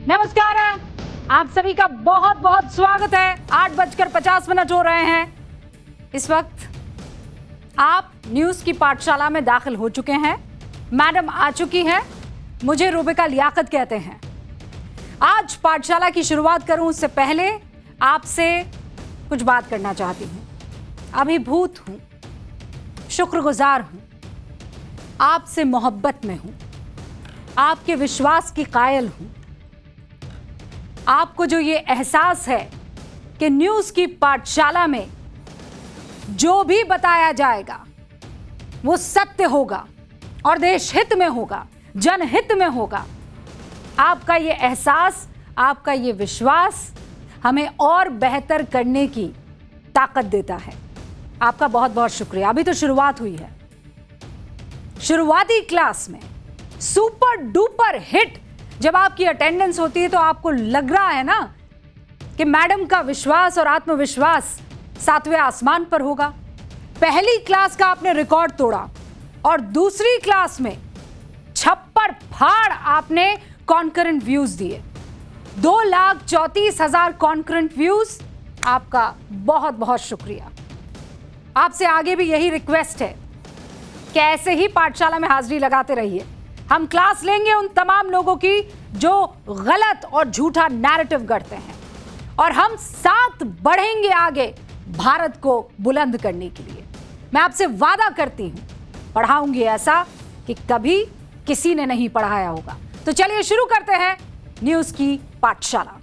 नमस्कार, आप सभी का बहुत बहुत स्वागत है। 8:50 हो रहे हैं। इस वक्त आप न्यूज की पाठशाला में दाखिल हो चुके हैं। मैडम आ चुकी हैं, मुझे रूबिका लियाकत कहते हैं। आज पाठशाला की शुरुआत करूं उससे पहले आपसे कुछ बात करना चाहती हूं। अभिभूत हूं, शुक्रगुजार हूं, आपसे मोहब्बत में हूं, आपके विश्वास की कायल हूं। आपको जो ये एहसास है कि न्यूज़ की पाठशाला में जो भी बताया जाएगा वो सत्य होगा और देश हित में होगा, जनहित में होगा, आपका ये एहसास, आपका ये विश्वास हमें और बेहतर करने की ताकत देता है। आपका बहुत बहुत शुक्रिया। अभी तो शुरुआत हुई है। शुरुआती क्लास में सुपर डुपर हिट जब आपकी अटेंडेंस होती है तो आपको लग रहा है ना कि मैडम का विश्वास और आत्मविश्वास 7वें आसमान पर होगा। पहली क्लास का आपने रिकॉर्ड तोड़ा और दूसरी क्लास में छप्पर फाड़ आपने कॉन्करेंट व्यूज दिए। 2,34,000 कॉन्करेंट व्यूज। आपका बहुत बहुत शुक्रिया। आपसे आगे भी यही रिक्वेस्ट है कि ऐसे ही पाठशाला में हाजिरी लगाते रहिए। हम क्लास लेंगे उन तमाम लोगों की जो गलत और झूठा नैरेटिव गढ़ते हैं और हम साथ बढ़ेंगे आगे भारत को बुलंद करने के लिए। मैं आपसे वादा करती हूं, पढ़ाऊंगी ऐसा कि कभी किसी ने नहीं पढ़ाया होगा। तो चलिए शुरू करते हैं न्यूज़ की पाठशाला।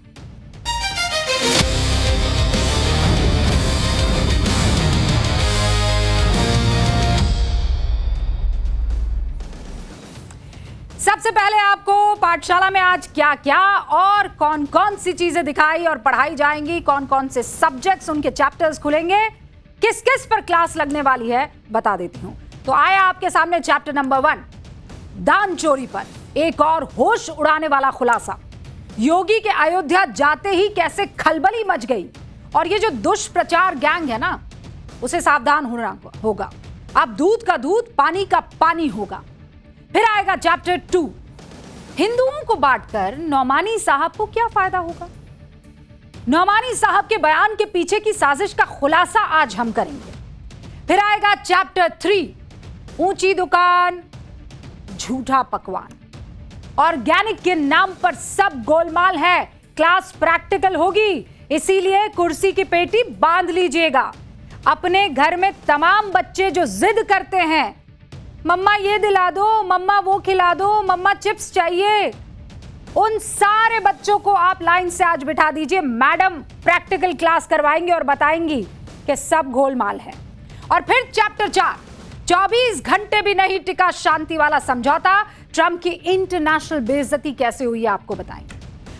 सबसे पहले आपको पाठशाला में आज क्या क्या और कौन कौन सी चीजें दिखाई और पढ़ाई जाएंगी, कौन कौन से सब्जेक्ट्स, उनके चैप्टर्स खुलेंगे, किस किस पर क्लास लगने वाली है, बता देती हूं। तो आया आपके सामने चैप्टर नंबर 1, दान चोरी पर एक और होश उड़ाने वाला खुलासा। योगी के अयोध्या जाते ही कैसे खलबली मच गई और ये जो दुष्प्रचार गैंग है ना, उसे सावधान होना होगा। अब दूध का दूध, पानी का पानी होगा। फिर आएगा चैप्टर 2, हिंदुओं को बांटकर नौमानी साहब को क्या फायदा होगा। नौमानी साहब के बयान के पीछे की साजिश का खुलासा आज हम करेंगे। फिर आएगा चैप्टर 3, ऊंची दुकान झूठा पकवान। ऑर्गेनिक के नाम पर सब गोलमाल है। क्लास प्रैक्टिकल होगी, इसीलिए कुर्सी की पेटी बांध लीजिएगा। अपने घर में तमाम बच्चे जो जिद करते हैं, मम्मा ये दिला दो, मम्मा वो खिला दो, मम्मा चिप्स चाहिए, उन सारे बच्चों को आप लाइन से आज बिठा दीजिए। मैडम प्रैक्टिकल क्लास करवाएंगे और बताएंगी कि सब गोलमाल है। और फिर चैप्टर 4, 24 घंटे भी नहीं टिका शांति वाला समझौता, ट्रंप की इंटरनेशनल बेइज्जती कैसे हुई आपको बताएंगे।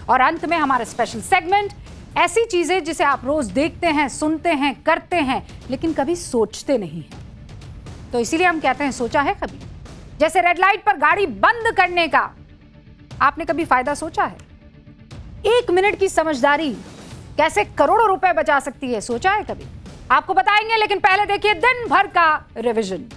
और अंत में हमारा स्पेशल सेगमेंट, ऐसी चीजें जिसे आप रोज देखते हैं, सुनते हैं, करते हैं, लेकिन कभी सोचते नहीं हैं। तो इसीलिए हम कहते हैं, सोचा है कभी? जैसे रेड लाइट पर गाड़ी बंद करने का आपने कभी फायदा सोचा है? 1 मिनट की समझदारी कैसे करोड़ों रुपए बचा सकती है, सोचा है कभी? आपको बताएंगे, लेकिन पहले देखिए दिन भर का रिवीजन।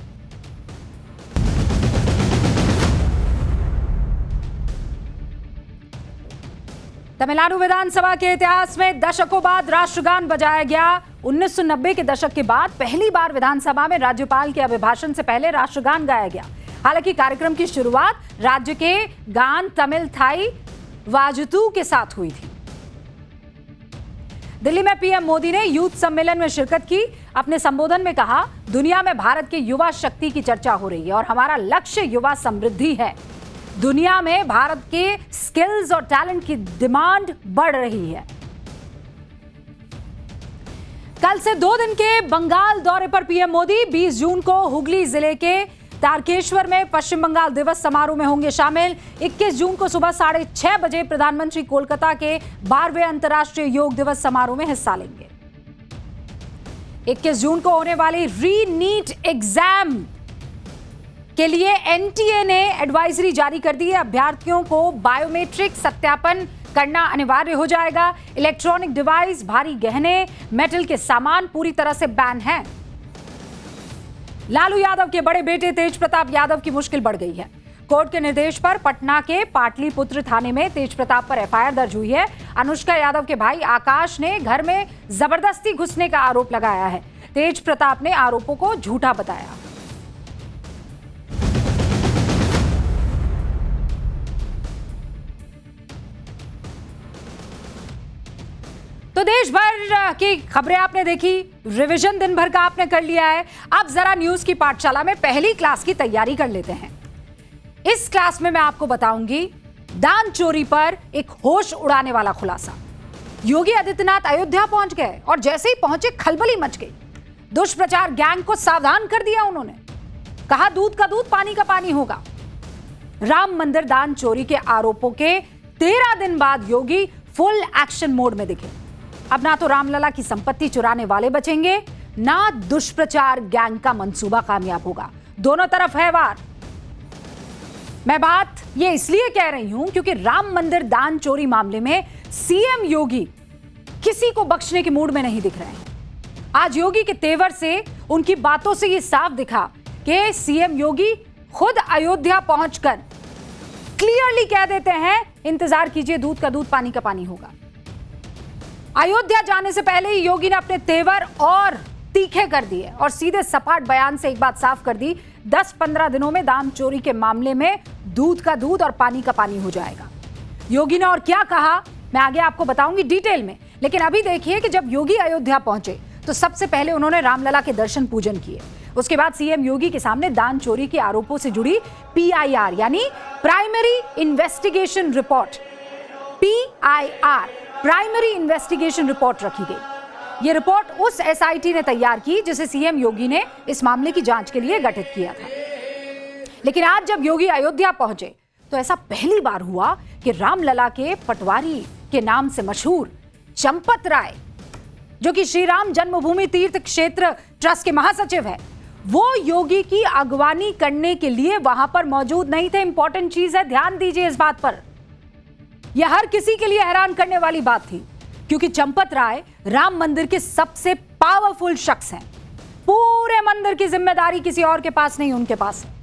तमिलनाडु विधानसभा के इतिहास में दशकों बाद राष्ट्रगान बजाया गया। 1990 के दशक के बाद पहली बार विधानसभा में राज्यपाल के अभिभाषण से पहले राष्ट्रगान गाया गया। हालांकि कार्यक्रम की शुरुआत राज्य के गान तमिल थाई वाजुतु के साथ हुई थी। दिल्ली में पीएम मोदी ने यूथ सम्मेलन में शिरकत की। अपने संबोधन में कहा, दुनिया में भारत के युवा शक्ति की चर्चा हो रही है और हमारा लक्ष्य युवा समृद्धि है। दुनिया में भारत के स्किल्स और टैलेंट की डिमांड बढ़ रही है। कल से 2 दिन के बंगाल दौरे पर पीएम मोदी 20 जून को हुगली जिले के तारकेश्वर में पश्चिम बंगाल दिवस समारोह में होंगे शामिल। 21 जून को सुबह 6:30 बजे प्रधानमंत्री कोलकाता के 12वें अंतर्राष्ट्रीय योग दिवस समारोह में हिस्सा लेंगे। 21 जून को होने वाली री नीट एग्जाम के लिए एनटीए ने एडवाइजरी जारी कर दी है। अभ्यर्थियों को बायोमेट्रिक सत्यापन करना अनिवार्य हो जाएगा। इलेक्ट्रॉनिक डिवाइस, भारी गहने, मेटल के सामान पूरी तरह से बैन हैं। लालू यादव के बड़े बेटे तेज प्रताप यादव की मुश्किल बढ़ गई है। कोर्ट के निर्देश पर पटना के पाटलिपुत्र थाने में तेज प्रताप पर एफआईआर दर्ज हुई है। अनुष्का यादव के भाई आकाश ने घर में जबरदस्ती घुसने का आरोप लगाया है। तेज प्रताप ने आरोपों को झूठा बताया। तो देश भर की खबरें आपने देखी, रिवीजन दिन भर का आपने कर लिया है। अब जरा न्यूज की पाठशाला में पहली क्लास की तैयारी कर लेते हैं। इस क्लास में मैं आपको बताऊंगी दान चोरी पर एक होश उड़ाने वाला खुलासा। योगी आदित्यनाथ अयोध्या पहुंच गए और जैसे ही पहुंचे खलबली मच गई। दुष्प्रचार गैंग को सावधान कर दिया उन्होंने, कहा दूध का दूध पानी का पानी होगा। राम मंदिर दान चोरी के आरोपों के 13 दिन बाद योगी फुल एक्शन मोड में दिखे। अब ना तो रामलला की संपत्ति चुराने वाले बचेंगे, ना दुष्प्रचार गैंग का मंसूबा कामयाब होगा। दोनों तरफ है वार। मैं बात ये इसलिए कह रही हूं क्योंकि राम मंदिर दान चोरी मामले में सीएम योगी किसी को बख्शने के मूड में नहीं दिख रहे हैं। आज योगी के तेवर से, उनकी बातों से ये साफ दिखा कि सीएम योगी खुद अयोध्या पहुंचकर क्लियरली कह देते हैं इंतजार कीजिए, दूध का दूध पानी का पानी होगा। अयोध्या जाने से पहले ही योगी ने अपने तेवर और तीखे कर दिए और सीधे सपाट बयान से एक बात साफ कर दी, 10-15 दिनों में दान चोरी के मामले में दूध का दूध और पानी का पानी हो जाएगा। योगी ने और क्या कहा मैं आगे आपको बताऊंगी डिटेल में, लेकिन अभी देखिए कि जब योगी अयोध्या पहुंचे तो सबसे पहले उन्होंने रामलला के दर्शन पूजन किए। उसके बाद सीएम योगी के सामने दान चोरी के आरोपों से जुड़ी PIR यानी primary investigation report, PIR primary investigation report रखी गई। यह रिपोर्ट उस SIT ने तैयार की जिसे सीएम योगी ने इस मामले की जांच के लिए गठित किया था। लेकिन आज जब योगी अयोध्या पहुंचे तो ऐसा पहली बार हुआ कि रामलला के पटवारी के नाम से मशहूर चंपत राय, जो कि श्री राम जन्मभूमि तीर्थ क्षेत्र ट्रस्ट के महासचिव है, वो योगी की अगवानी करने के लिए वहां पर मौजूद नहीं थे। इंपॉर्टेंट चीज है, ध्यान दीजिए इस बात पर। यह हर किसी के लिए हैरान करने वाली बात थी क्योंकि चंपत राय राम मंदिर के सबसे पावरफुल शख्स हैं। पूरे मंदिर की जिम्मेदारी किसी और के पास नहीं, उनके पास है।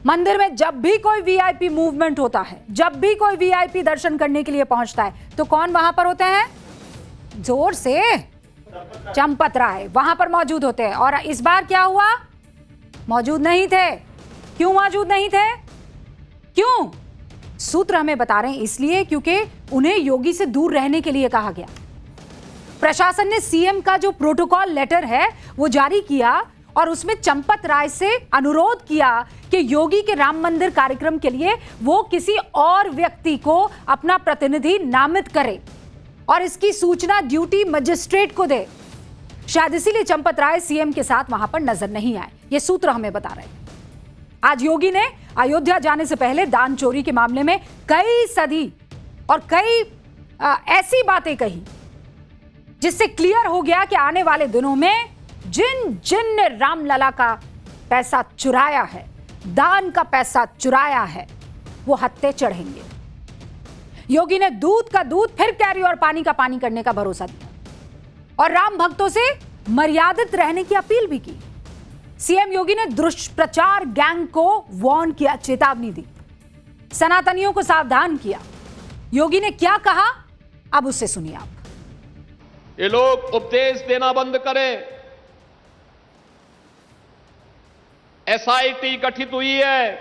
मंदिर में जब भी कोई VIP मूवमेंट होता है, जब भी कोई VIP दर्शन करने के लिए पहुंचता है, तो कौन वहां पर होते हैं? जोर से चंपत राय वहां पर मौजूद होते हैं। और इस बार क्या हुआ? मौजूद नहीं थे। क्यों मौजूद नहीं थे? क्यों? सूत्र हमें बता रहे हैं इसलिए क्योंकि उन्हें योगी से दूर रहने के लिए कहा गया। प्रशासन ने सीएम का जो प्रोटोकॉल लेटर है वो जारी किया और उसमें चंपत राय से अनुरोध किया कि योगी के राम मंदिर कार्यक्रम के लिए वो किसी और व्यक्ति को अपना प्रतिनिधि नामित करे और इसकी सूचना ड्यूटी मजिस्ट्रेट को दे। शायद इसीलिए चंपत राय सीएम के साथ वहां पर नजर नहीं आए, ये सूत्र हमें बता रहे हैं। आज योगी ने अयोध्या जाने से पहले दान चोरी के मामले में कई सदी और कई ऐसी बातें कही जिससे क्लियर हो गया कि आने वाले दिनों में जिन जिन ने रामलला का पैसा चुराया है, दान का पैसा चुराया है, वो हत्थे चढ़ेंगे। योगी ने दूध का दूध फिर कैरी और पानी का पानी करने का भरोसा दिया और राम भक्तों से मर्यादित रहने की अपील भी की। सीएम योगी ने दुष्प्रचार गैंग को वार्न किया, चेतावनी दी, सनातनियों को सावधान किया। योगी ने क्या कहा अब उससे सुनिए आप। ये लोग उपदेश देना बंद करें। SIT गठित हुई है,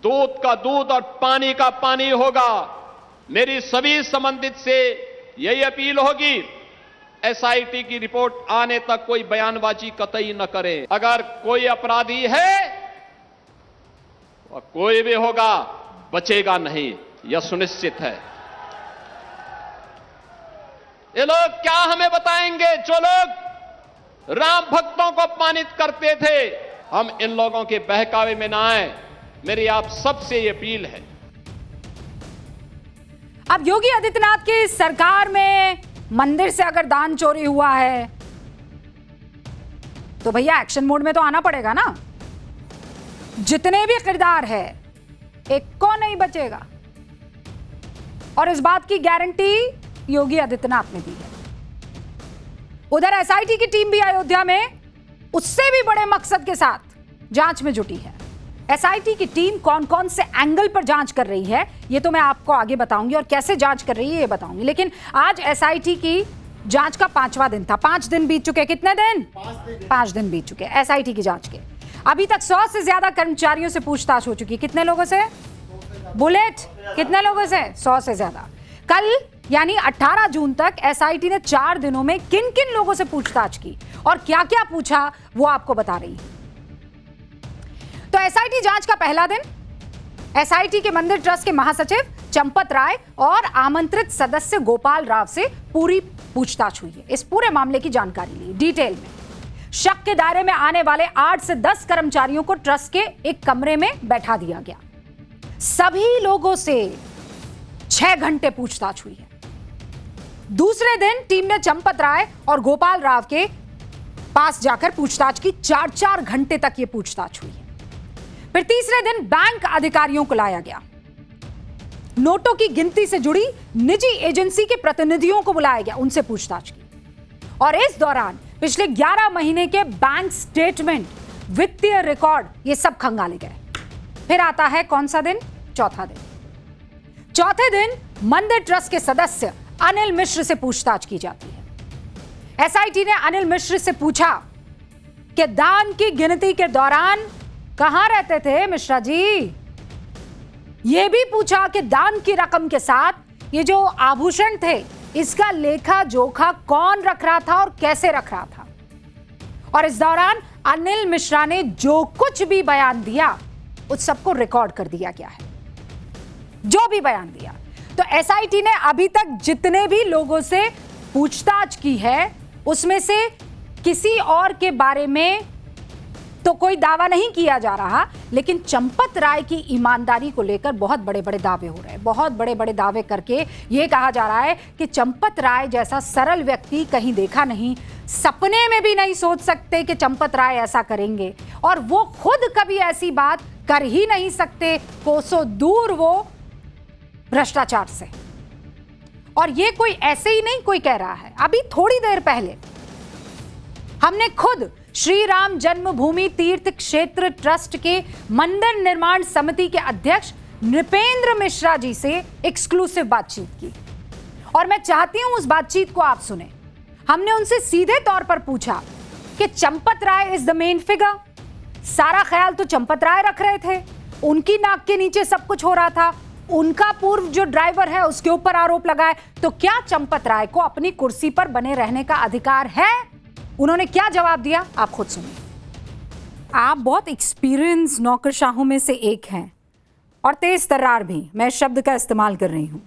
दूध का दूध और पानी का पानी होगा। मेरी सभी संबंधित से यही अपील होगी, SIT की रिपोर्ट आने तक कोई बयानबाजी कतई न करें। अगर कोई अपराधी है और कोई भी होगा, बचेगा नहीं, यह सुनिश्चित है। ये लोग क्या हमें बताएंगे जो लोग राम भक्तों को अपमानित करते थे? हम इन लोगों के बहकावे में ना आए, मेरी आप सबसे ये अपील है। अब योगी आदित्यनाथ की सरकार में मंदिर से अगर दान चोरी हुआ है तो भैया एक्शन मोड में तो आना पड़ेगा ना। जितने भी किरदार है एक को नहीं बचेगा और इस बात की गारंटी योगी आदित्यनाथ ने दी है। उधर SIT की टीम भी अयोध्या में उससे भी बड़े मकसद के साथ जांच में जुटी है। एसआईटी की टीम कौन कौन से एंगल पर जांच कर रही है ये तो मैं आपको आगे बताऊंगी, और कैसे जांच कर रही है ये बताऊंगी। लेकिन आज एसआईटी की जांच का 5वां दिन था। 5 दिन बीत चुके। कितने दिन? 5 दिन बीत चुके एसआईटी की जांच के। अभी तक 100 से ज्यादा कर्मचारियों से पूछताछ हो चुकी। कितने लोगों से? बुलेट, कितने लोगों से? 100 से ज्यादा। कल यानी 18 जून तक एसआईटी ने 4 दिनों में किन किन लोगों से पूछताछ की और क्या क्या पूछा वो आपको बता रही है। तो एसआईटी जांच का पहला दिन एसआईटी के मंदिर ट्रस्ट के महासचिव चंपत राय और आमंत्रित सदस्य गोपाल राव से पूरी पूछताछ हुई है। इस पूरे मामले की जानकारी ली डिटेल में। शक के दायरे में आने वाले 8 से 10 कर्मचारियों को ट्रस्ट के एक कमरे में बैठा दिया गया। सभी लोगों से 6 घंटे पूछताछ हुई है। दूसरे दिन टीम ने चंपत राय और गोपाल राव के पास जाकर पूछताछ की। 4-4 घंटे तक यह पूछताछ हुई है। फिर तीसरे दिन बैंक अधिकारियों को लाया गया। नोटों की गिनती से जुड़ी निजी एजेंसी के प्रतिनिधियों को बुलाया गया, उनसे पूछताछ की। और इस दौरान पिछले 11 महीने के बैंक स्टेटमेंट, वित्तीय रिकॉर्ड, ये सब खंगाले गए। फिर आता है कौन सा दिन? चौथा दिन। चौथे दिन मंदिर ट्रस्ट के सदस्य अनिल मिश्र से पूछताछ की जाती है। एसआईटी ने अनिल मिश्र से पूछा कि दान की गिनती के दौरान कहां रहते थे मिश्रा जी। यह भी पूछा कि दान की रकम के साथ ये जो आभूषण थे इसका लेखा जोखा कौन रख रहा था और कैसे रख रहा था। और इस दौरान अनिल मिश्रा ने जो कुछ भी बयान दिया उस सबको रिकॉर्ड कर दिया गया है, जो भी बयान दिया। तो एसआईटी ने अभी तक जितने भी लोगों से पूछताछ की है उसमें से किसी और के बारे में तो कोई दावा नहीं किया जा रहा, लेकिन चंपत राय की ईमानदारी को लेकर बहुत बड़े बड़े दावे हो रहे हैं। बहुत बड़े बड़े दावे करके यह कहा जा रहा है कि चंपत राय जैसा सरल व्यक्ति कहीं देखा नहीं, सपने में भी नहीं सोच सकते कि चंपत राय ऐसा करेंगे, और वो खुद कभी ऐसी बात कर ही नहीं सकते, कोसों दूर वो भ्रष्टाचार से। और ये कोई ऐसे ही नहीं कोई कह रहा है। अभी थोड़ी देर पहले हमने खुद श्री राम जन्मभूमि तीर्थ क्षेत्र ट्रस्ट के मंदिर निर्माण समिति के अध्यक्ष नृपेंद्र मिश्रा जी से एक्सक्लूसिव बातचीत की, और मैं चाहती हूं उस बातचीत को आप सुने। हमने उनसे सीधे तौर पर पूछा कि Champat Rai is the main figure, सारा ख्याल तो चंपत राय रख रहे थे, उनकी नाक के नीचे सब कुछ हो रहा था, उनका पूर्व जो ड्राइवर है उसके ऊपर आरोप लगाए, तो क्या चंपत राय को अपनी कुर्सी पर बने रहने का अधिकार है? उन्होंने क्या जवाब दिया आप खुद सुनिए। आप बहुत एक्सपीरियंस नौकरशाहों में से एक हैं और तेज तर्रार भी, मैं शब्द का इस्तेमाल कर रही हूं।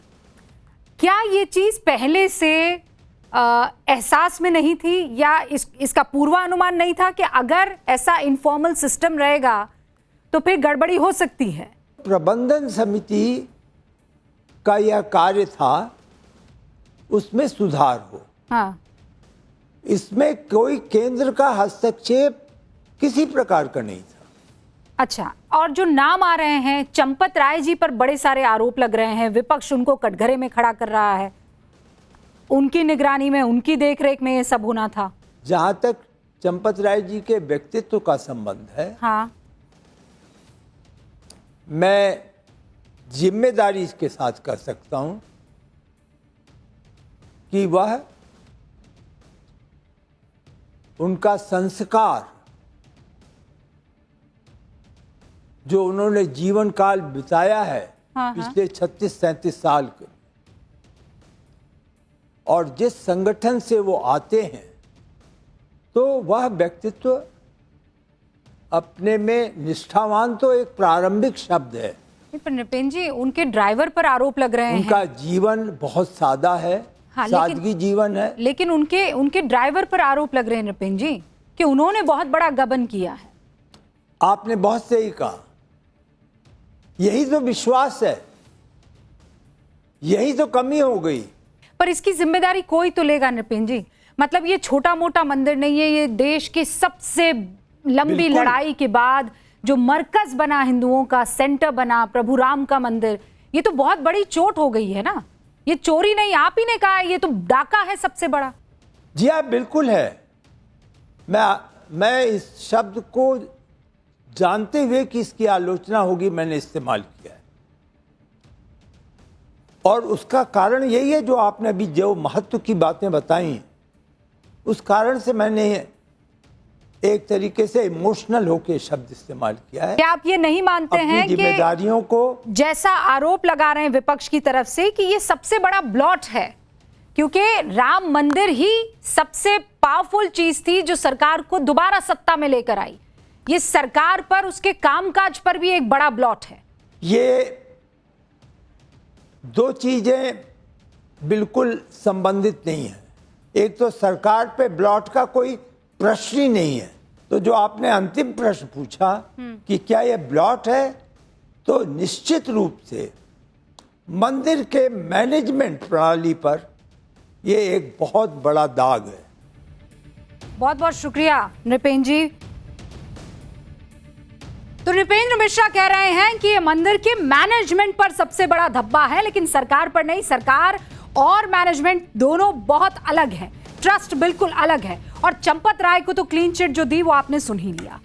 क्या ये चीज पहले से एहसास में नहीं थी, या इसका पूर्वानुमान नहीं था कि अगर ऐसा इनफॉर्मल सिस्टम रहेगा तो फिर गड़बड़ी हो सकती है? प्रबंधन समिति का यह कार्य था उसमें सुधार हो। हाँ, इसमें कोई केंद्र का हस्तक्षेप किसी प्रकार का नहीं था। अच्छा, और जो नाम आ रहे हैं, चंपत राय जी पर बड़े सारे आरोप लग रहे हैं, विपक्ष उनको कटघरे में खड़ा कर रहा है, उनकी निगरानी में, उनकी देखरेख में ये सब होना था। जहां तक चंपत राय जी के व्यक्तित्व का संबंध है, हाँ, मैं जिम्मेदारी के साथ कर सकता हूं कि वह उनका संस्कार जो उन्होंने जीवन काल बिताया है पिछले 36-37 साल के, और जिस संगठन से वो आते हैं, तो वह व्यक्तित्व अपने में निष्ठावान तो एक प्रारंभिक शब्द है। पर नृपेंद्र जी, उनके ड्राइवर पर आरोप लग रहे हैं। उनका जीवन बहुत सादा है, हाँ, सादगी जीवन है। लेकिन उनके ड्राइवर पर आरोप लग रहे हैं नृपेंद्र जी कि उन्होंने बहुत बड़ा गबन किया है। आपने बहुत सही कहा, यही तो विश्वास है, यही तो कमी हो गई। पर इसकी जिम्मेदारी कोई तो लेगा नृपेंद्र जी। मतलब ये छोटा मोटा मंदिर नहीं है, ये देश की सबसे लंबी लड़ाई के बाद जो मरकज बना, हिंदुओं का सेंटर बना, प्रभु राम का मंदिर, ये तो बहुत बड़ी चोट हो गई है ना। ये चोरी नहीं, आप ही ने कहा है, ये तो डाका है सबसे बड़ा। जी हाँ, बिल्कुल है। मैं इस शब्द को जानते हुए कि इसकी आलोचना होगी मैंने इस्तेमाल किया है। और उसका कारण यही है जो आपने अभी जो महत्व की बातें बताई, उस कारण से मैंने एक तरीके से इमोशनल होकर शब्द इस्तेमाल किया है। क्या आप ये नहीं मानते हैं कि जिम्मेदारियों को, जैसा आरोप लगा रहे हैं विपक्ष की तरफ से कि ये सबसे बड़ा ब्लॉट है, क्योंकि राम मंदिर ही सबसे पावरफुल चीज थी जो सरकार को दोबारा सत्ता में लेकर आई, ये सरकार पर, उसके कामकाज पर भी एक बड़ा ब्लॉट है। ये दो चीजें बिल्कुल संबंधित नहीं है। एक तो सरकार पे ब्लॉट का कोई प्रश्न ही नहीं है। तो जो आपने अंतिम प्रश्न पूछा कि क्या यह ब्लॉट है, तो निश्चित रूप से मंदिर के मैनेजमेंट प्रणाली पर यह एक बहुत बड़ा दाग है। बहुत बहुत शुक्रिया नृपेंद्र जी। तो नृपेंद्र मिश्रा कह रहे हैं कि ये मंदिर के मैनेजमेंट पर सबसे बड़ा धब्बा है, लेकिन सरकार पर नहीं। सरकार और मैनेजमेंट दोनों बहुत अलग है, ट्रस्ट बिल्कुल अलग है। और चंपत राय को तो क्लीन चिट जो दी वो आपने सुन ही लिया।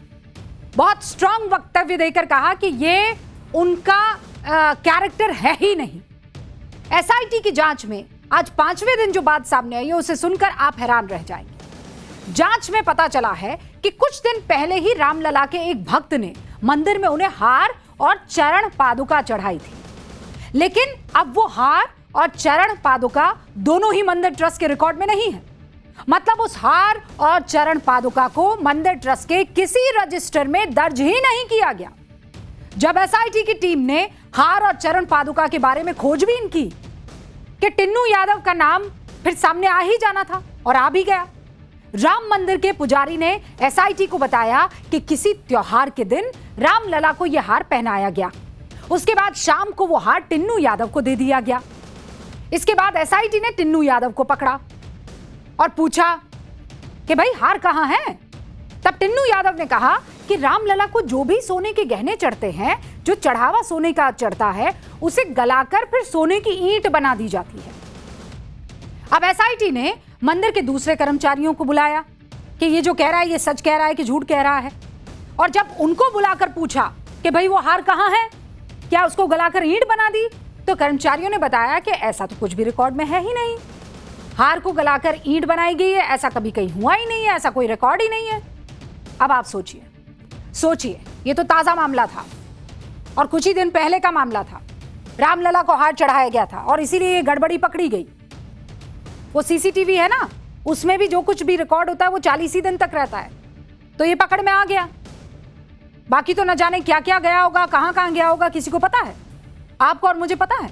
बहुत स्ट्रांग वक्तव्य देकर कहा कि ये उनका कैरेक्टर है ही नहीं। एसआईटी की जांच में आज 5वें दिन जो बात सामने आई है उसे सुनकर आप हैरान रह जाएंगे। जांच में पता चला है कि कुछ दिन पहले ही रामलला के एक भक्त ने मंदिर में उन्हें हार और चरण पादुका चढ़ाई थी, लेकिन अब वो हार और चरण पादुका दोनों ही मंदिर ट्रस्ट के रिकॉर्ड में नहीं है। मतलब उस हार और चरण पादुका को मंदिर ट्रस्ट के किसी रजिस्टर में दर्ज ही नहीं किया गया। जब एसआईटी की टीम ने हार और चरण पादुका के बारे में खोजबीन की कि टिन्नू यादव का नाम फिर सामने आ ही जाना था, और आ भी गया। राम मंदिर के पुजारी ने एसआईटी को बताया कि किसी त्योहार के दिन रामलला को यह हार पहनाया गया। उसके बाद शाम को वो हार टिन्नू यादव को दे दिया गया। इसके बाद एसआईटी ने टिन्नू यादव को पकड़ा और पूछा कि भाई हार कहां है। तब टिन्नू यादव ने कहा कि रामलला को जो भी सोने के गहने चढ़ते हैं, जो चढ़ावा सोने का चढ़ता है, उसे गलाकर फिर सोने की ईंट बना दी जाती है। अब एसआईटी ने मंदिर के दूसरे कर्मचारियों को बुलाया कि ये जो कह रहा है ये सच कह रहा है कि झूठ कह रहा है। और जब उनको बुलाकर पूछा कि भाई वो हार कहां है, क्या उसको गलाकर ईंट बना दी, तो कर्मचारियों ने बताया कि ऐसा तो कुछ भी रिकॉर्ड में है ही नहीं। हार को गलाकर ईंट बनाई गई है, ऐसा कभी कहीं हुआ ही नहीं है, ऐसा कोई रिकॉर्ड ही नहीं है। अब आप सोचिए, ये तो ताजा मामला था और कुछ ही दिन पहले का मामला था। रामलला को हार चढ़ाया गया था और इसीलिए ये गड़बड़ी पकड़ी गई। वो सीसीटीवी है ना, उसमें भी जो कुछ भी रिकॉर्ड होता है वो 40 ही दिन तक रहता है, तो ये पकड़ में आ गया। बाकी तो न जाने क्या क्या गया होगा, कहां कहां गया होगा, किसी को पता है? आपको और मुझे पता है?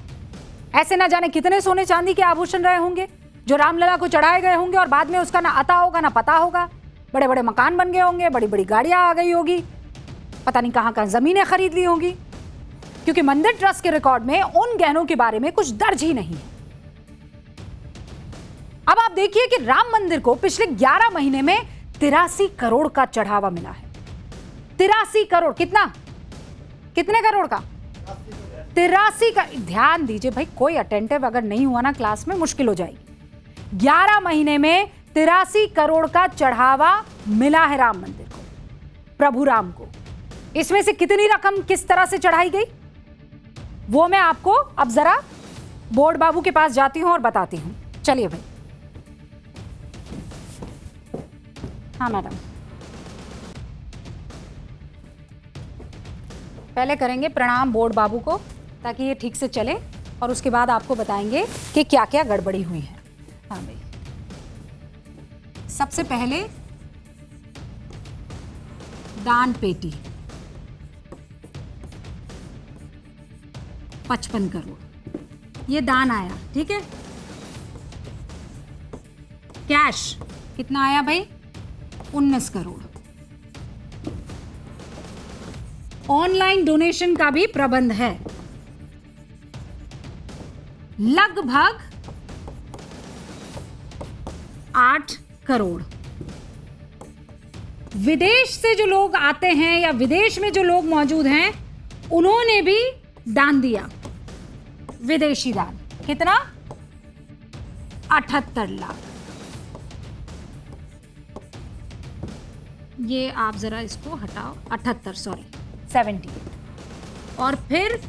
ऐसे न जाने कितने सोने चांदी के आभूषण रहे होंगे जो रामलला को चढ़ाए गए होंगे और बाद में उसका ना अता होगा ना पता होगा। बड़े बड़े मकान बन गए होंगे, बड़ी बड़ी गाड़ियां आ गई होगी, पता नहीं कहां कहां जमीनें खरीद ली होंगी, क्योंकि मंदिर ट्रस्ट के रिकॉर्ड में उन गहनों के बारे में कुछ दर्ज ही नहीं है। अब आप देखिए कि राम मंदिर को पिछले 11 महीने में 83 करोड़ का चढ़ावा मिला है। 83 करोड़, कितने करोड़ का? 83 का। ध्यान दीजिए भाई, कोई अटेंटिव अगर नहीं हुआ ना क्लास में मुश्किल हो जाएगी। 11 महीने में 83 करोड़ का चढ़ावा मिला है राम मंदिर को, प्रभु राम को। इसमें से कितनी रकम किस तरह से चढ़ाई गई वो मैं आपको अब जरा बोर्ड बाबू के पास जाती हूं और बताती हूं। चलिए भाई। हाँ मैडम, पहले करेंगे प्रणाम बोर्ड बाबू को ताकि ये ठीक से चले और उसके बाद आपको बताएंगे कि क्या क्या गड़बड़ी हुई है। हाँ भाई, सबसे पहले दान पेटी 55 करोड़ ये दान आया, ठीक है। कैश कितना आया भाई? 19 करोड़। ऑनलाइन डोनेशन का भी प्रबंध है, लगभग 8 करोड़। विदेश से जो लोग आते हैं या विदेश में जो लोग मौजूद हैं उन्होंने भी दान दिया, विदेशी दान। कितना? 78 लाख। ये आप जरा इसको हटाओ, 70। और फिर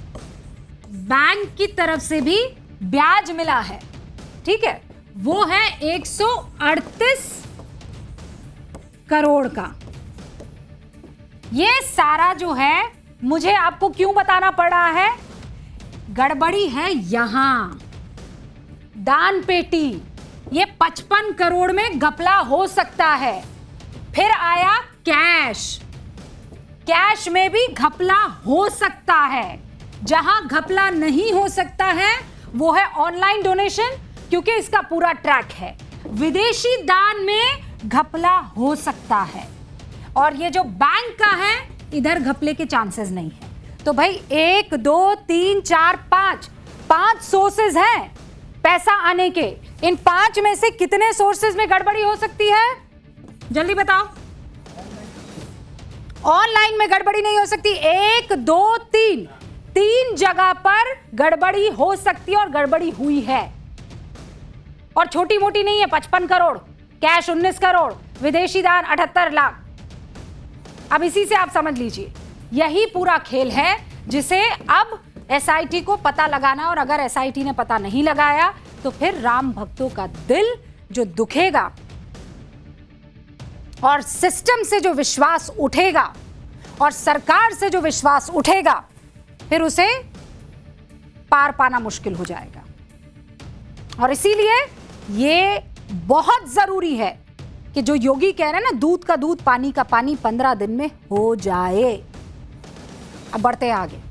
बैंक की तरफ से भी ब्याज मिला है, ठीक है, वो है 138 करोड़ का। ये सारा जो है, मुझे आपको क्यों बताना पड़ा है, गड़बड़ी है यहां, दान पेटी। ये 55 करोड़ में घपला हो सकता है। फिर आया कैश, कैश में भी घपला हो सकता है। जहां घपला नहीं हो सकता है वो है ऑनलाइन डोनेशन, क्योंकि इसका पूरा ट्रैक है। विदेशी दान में घपला हो सकता है, और ये जो बैंक का है, इधर घपले के चांसेस नहीं है। तो भाई 1 2 3 4 5 सोर्सेज हैं पैसा आने के। इन 5 में से कितने सोर्सेज में गड़बड़ी हो सकती है, जल्दी बताओ। ऑनलाइन में गड़बड़ी नहीं हो सकती। 1 2 3 जगह पर गड़बड़ी हो सकती है, और गड़बड़ी हुई है, और छोटी मोटी नहीं है। 55 करोड़, कैश 19 करोड़, विदेशी दान 78 लाख। अब इसी से आप समझ लीजिए, यही पूरा खेल है जिसे अब एसआईटी को पता लगाना। और अगर एसआईटी ने पता नहीं लगाया तो फिर राम भक्तों का दिल जो दुखेगा, और सिस्टम से जो विश्वास उठेगा, और सरकार से जो विश्वास उठेगा, फिर उसे पार पाना मुश्किल हो जाएगा। और इसीलिए ये बहुत जरूरी है कि जो योगी कह रहे हैं ना, दूध का दूध पानी का पानी 15 दिन में हो जाए। अब बढ़ते हैं आगे।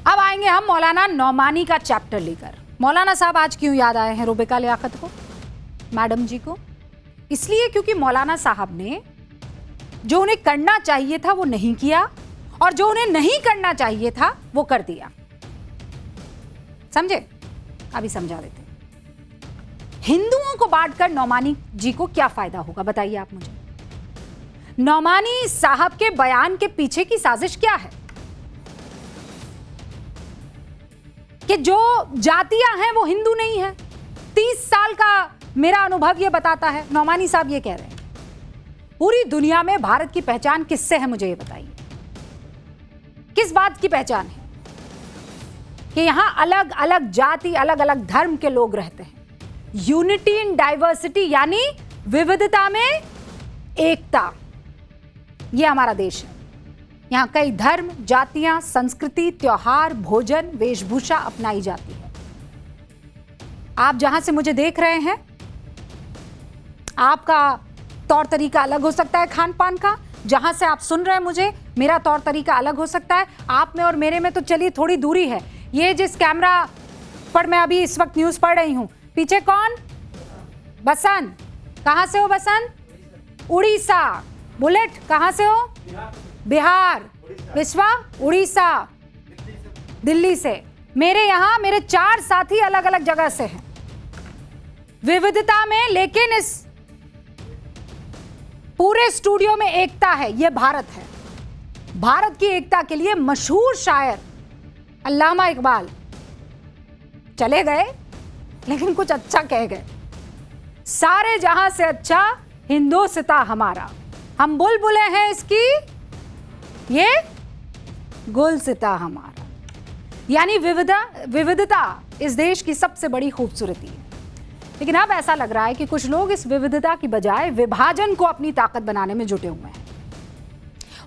अब आएंगे हम मौलाना नौमानी का चैप्टर लेकर। मौलाना साहब आज क्यों याद आए हैं रुबिका लियाकत को, मैडम जी को? इसलिए क्योंकि मौलाना साहब ने जो उन्हें करना चाहिए था वो नहीं किया, और जो उन्हें नहीं करना चाहिए था वो कर दिया। समझे? अभी समझा देते हैं। हिंदुओं को बांटकर नौमानी जी को क्या फायदा होगा, बताइए आप मुझे। नौमानी साहब के बयान के पीछे की साजिश क्या है कि जो जातियां हैं वो हिंदू नहीं है। 30 साल का मेरा अनुभव ये बताता है। नौमानी साहब ये कह रहे हैं पूरी दुनिया में भारत की पहचान किससे है, मुझे ये बताइए। किस बात की पहचान है कि यहां अलग अलग जाति, अलग अलग धर्म के लोग रहते हैं। यूनिटी इन डाइवर्सिटी, यानी विविधता में एकता। यह हमारा देश है। यहां कई धर्म, जातियां, संस्कृति, त्योहार, भोजन, वेशभूषा अपनाई जाती है। आप जहां से मुझे देख रहे हैं, आपका तौर तरीका अलग हो सकता है खान पान का। जहां से आप सुन रहे हैं मुझे, मेरा तौर तरीका अलग हो सकता है। आप में और मेरे में तो चलिए थोड़ी दूरी है। ये जिस कैमरा पर मैं अभी इस वक्त न्यूज पढ़ रही हूं, पीछे कौन? बसंत। कहां से हो बसंत? उड़ीसा। बुलेट कहां से हो? बिहार। विश्वा उड़ीसा, दिल्ली से। मेरे यहां मेरे 4 साथी अलग अलग जगह से हैं। विविधता में, लेकिन इस पूरे स्टूडियो में एकता है। यह भारत है। भारत की एकता के लिए मशहूर शायर अल्लामा इकबाल चले गए, लेकिन कुछ अच्छा कह गए। सारे जहां से अच्छा हिंदोसिता हमारा, हम बुलबुले हैं इसकी, ये गुलसिता हमारा। यानी विविधता इस देश की सबसे बड़ी खूबसूरती है। लेकिन अब ऐसा लग रहा है कि कुछ लोग इस विविधता की बजाय विभाजन को अपनी ताकत बनाने में जुटे हुए हैं।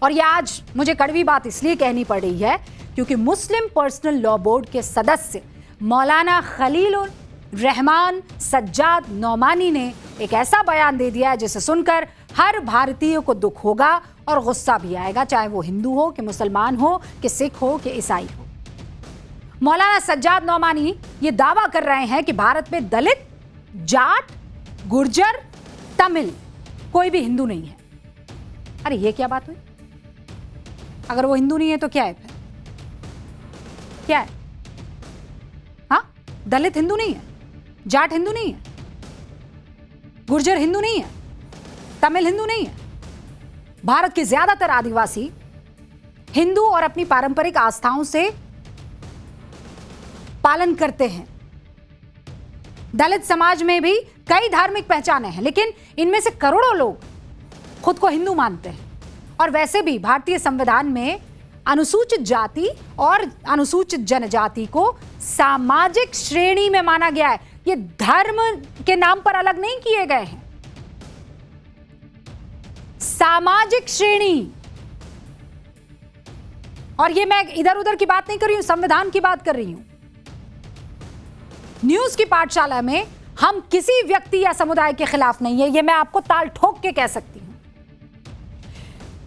और ये आज मुझे कड़वी बात इसलिए कहनी पड़ रही है क्योंकि मुस्लिम पर्सनल लॉ बोर्ड के सदस्य मौलाना खलीलुर रहमान सज्जाद नौमानी ने एक ऐसा बयान दे दिया है जिसे सुनकर हर भारतीय को दुख होगा और गुस्सा भी आएगा, चाहे वो हिंदू हो कि मुसलमान हो कि सिख हो कि ईसाई हो। मौलाना सज्जाद नौमानी ये दावा कर रहे हैं कि भारत में दलित, जाट, गुर्जर, तमिल कोई भी हिंदू नहीं है। अरे ये क्या बात हुई? अगर वो हिंदू नहीं है तो क्या है फिर? क्या है? हाँ, दलित हिंदू नहीं है, जाट हिंदू नहीं है, गुर्जर हिंदू नहीं है, तमिल हिंदू नहीं है। भारत के ज्यादातर आदिवासी हिंदू और अपनी पारंपरिक आस्थाओं से पालन करते हैं। दलित समाज में भी कई धार्मिक पहचानें हैं, लेकिन इनमें से करोड़ों लोग खुद को हिंदू मानते हैं, और वैसे भी भारतीय संविधान में अनुसूचित जाति और अनुसूचित जनजाति को सामाजिक श्रेणी में माना गया है। ये धर्म के नाम पर अलग नहीं किए गए हैं, सामाजिक श्रेणी। और ये मैं इधर उधर की बात नहीं कर रही हूं, संविधान की बात कर रही हूं। न्यूज की पाठशाला में हम किसी व्यक्ति या समुदाय के खिलाफ नहीं है, ये मैं आपको ताल ठोक के कह सकती हूं।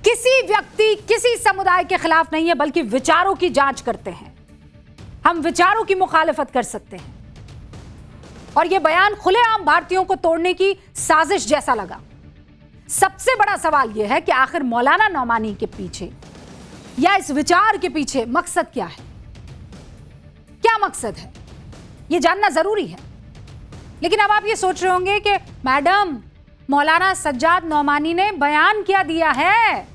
किसी व्यक्ति किसी समुदाय के खिलाफ नहीं है, बल्कि विचारों की जांच करते हैं। हम विचारों की मुखालिफत कर सकते हैं। और यह बयान खुलेआम भारतीयों को तोड़ने की साजिश जैसा लगा। सबसे बड़ा सवाल यह है कि आखिर मौलाना नौमानी के पीछे या इस विचार के पीछे मकसद क्या है? क्या मकसद है, यह जानना जरूरी है। लेकिन अब आप ये सोच रहे होंगे कि मैडम मौलाना सज्जाद नौमानी ने बयान क्या दिया है,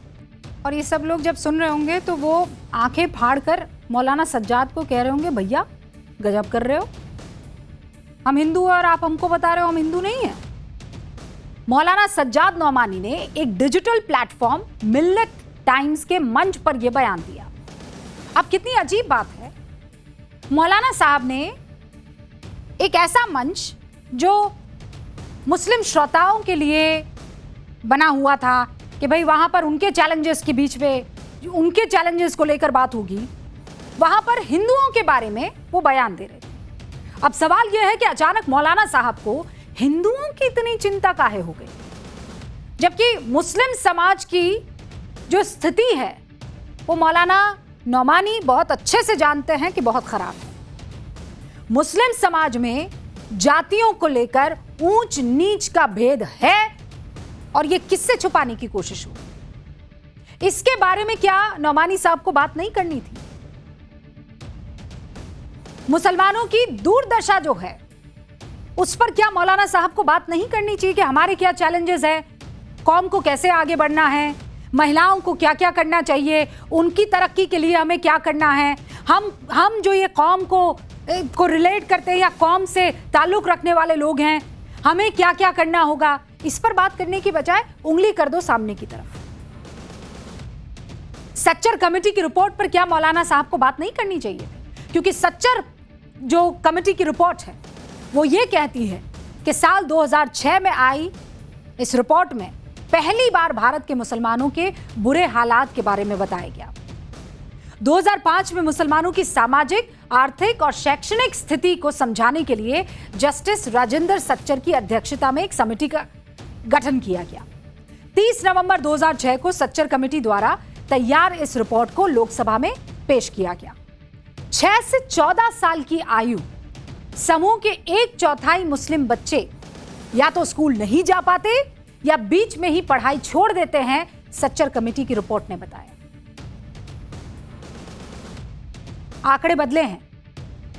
और ये सब लोग जब सुन रहे होंगे तो वो आंखें फाड़कर मौलाना सज्जाद को कह रहे होंगे, भैया गजब कर रहे हो, हम हिंदू और आप हमको बता रहे हो हम हिंदू नहीं है। मौलाना सज्जाद नौमानी ने एक डिजिटल प्लेटफॉर्म मिल्लत टाइम्स के मंच पर यह बयान दिया। अब कितनी अजीब बात है, मौलाना साहब ने एक ऐसा मंच जो मुस्लिम श्रोताओं के लिए बना हुआ था कि भाई वहां पर उनके चैलेंजेस के बीच में उनके चैलेंजेस को लेकर बात होगी, वहां पर हिंदुओं के बारे में वो बयान दे रहे थे। अब सवाल यह है कि अचानक मौलाना साहब को हिंदुओं की इतनी चिंता काहे हो गई, जबकि मुस्लिम समाज की जो स्थिति है वो मौलाना नौमानी बहुत अच्छे से जानते हैं कि बहुत खराब है। मुस्लिम समाज में जातियों को लेकर ऊंच नीच का भेद है, और ये किससे छुपाने की कोशिश हो, इसके बारे में क्या नौमानी साहब को बात नहीं करनी थी? मुसलमानों की दुर्दशा जो है उस पर क्या मौलाना साहब को बात नहीं करनी चाहिए कि हमारे क्या चैलेंजेस है, कौम को कैसे आगे बढ़ना है, महिलाओं को क्या क्या करना चाहिए, उनकी तरक्की के लिए हमें क्या करना है, हम जो ये कौम को रिलेट करते हैं या कौम से ताल्लुक रखने वाले लोग हैं, हमें क्या क्या करना होगा, इस पर बात करने की बजाय उंगली कर दो सामने की तरफ। सच्चर कमेटी की रिपोर्ट पर क्या मौलाना साहब को बात नहीं करनी चाहिए थी? क्योंकि सच्चर जो कमेटी की रिपोर्ट है वो ये कहती है कि साल 2006 में आई इस रिपोर्ट में पहली बार भारत के मुसलमानों के बुरे हालात के बारे में बताया गया। 2005 में मुसलमानों की सामाजिक, आर्थिक और शैक्षणिक स्थिति को समझाने के लिए जस्टिस राजेंद्र सच्चर की अध्यक्षता में एक समिति का गठन किया गया। 30 नवंबर 2006 को सच्चर कमेटी द्वारा तैयार इस रिपोर्ट को लोकसभा में पेश किया गया। 6 से 14 साल की आयु समूह के 1/4 मुस्लिम बच्चे या तो स्कूल नहीं जा पाते या बीच में ही पढ़ाई छोड़ देते हैं, सच्चर कमेटी की रिपोर्ट ने बताया। आंकड़े बदले हैं,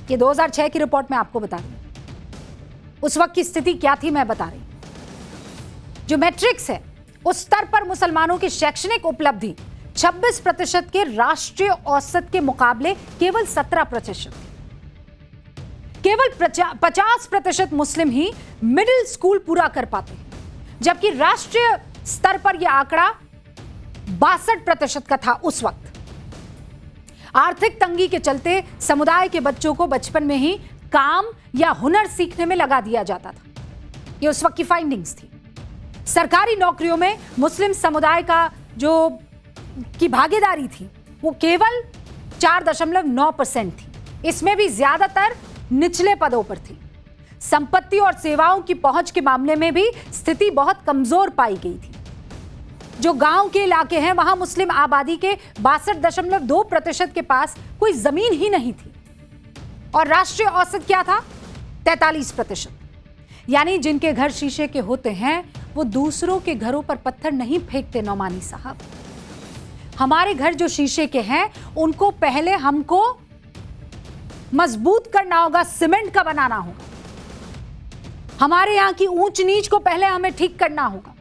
ये 2006 की रिपोर्ट में आपको बता रही हूं। उस वक्त की स्थिति क्या थी मैं बता रही हूं। जो मैट्रिक्स है उस स्तर पर मुसलमानों की शैक्षणिक उपलब्धि 26% के राष्ट्रीय औसत के मुकाबले केवल 17% थी। केवल 50% मुस्लिम ही मिडिल स्कूल पूरा कर पाते हैं, जबकि राष्ट्रीय स्तर पर यह आंकड़ा 62% का था उस वक्त। आर्थिक तंगी के चलते समुदाय के बच्चों को बचपन में ही काम या हुनर सीखने में लगा दिया जाता था। ये उस वक्त की फाइंडिंग्स थी। सरकारी नौकरियों में मुस्लिम समुदाय का जो की भागीदारी थी वो केवल 4.9% थी। इसमें भी ज्यादातर निचले पदों पर थी। संपत्ति और सेवाओं की पहुंच के मामले में भी स्थिति बहुत कमजोर पाई गई थी। जो गांव के इलाके हैं वहां मुस्लिम आबादी के 62.2% के पास कोई जमीन ही नहीं थी, और राष्ट्रीय औसत क्या था? 43%। यानी जिनके घर शीशे के होते हैं वो दूसरों के घरों पर पत्थर नहीं फेंकते। नौमानी साहब, हमारे घर जो शीशे के हैं उनको पहले हमको मजबूत करना होगा, सीमेंट का बनाना होगा। हमारे यहां की ऊंच नीच को पहले हमें ठीक करना होगा।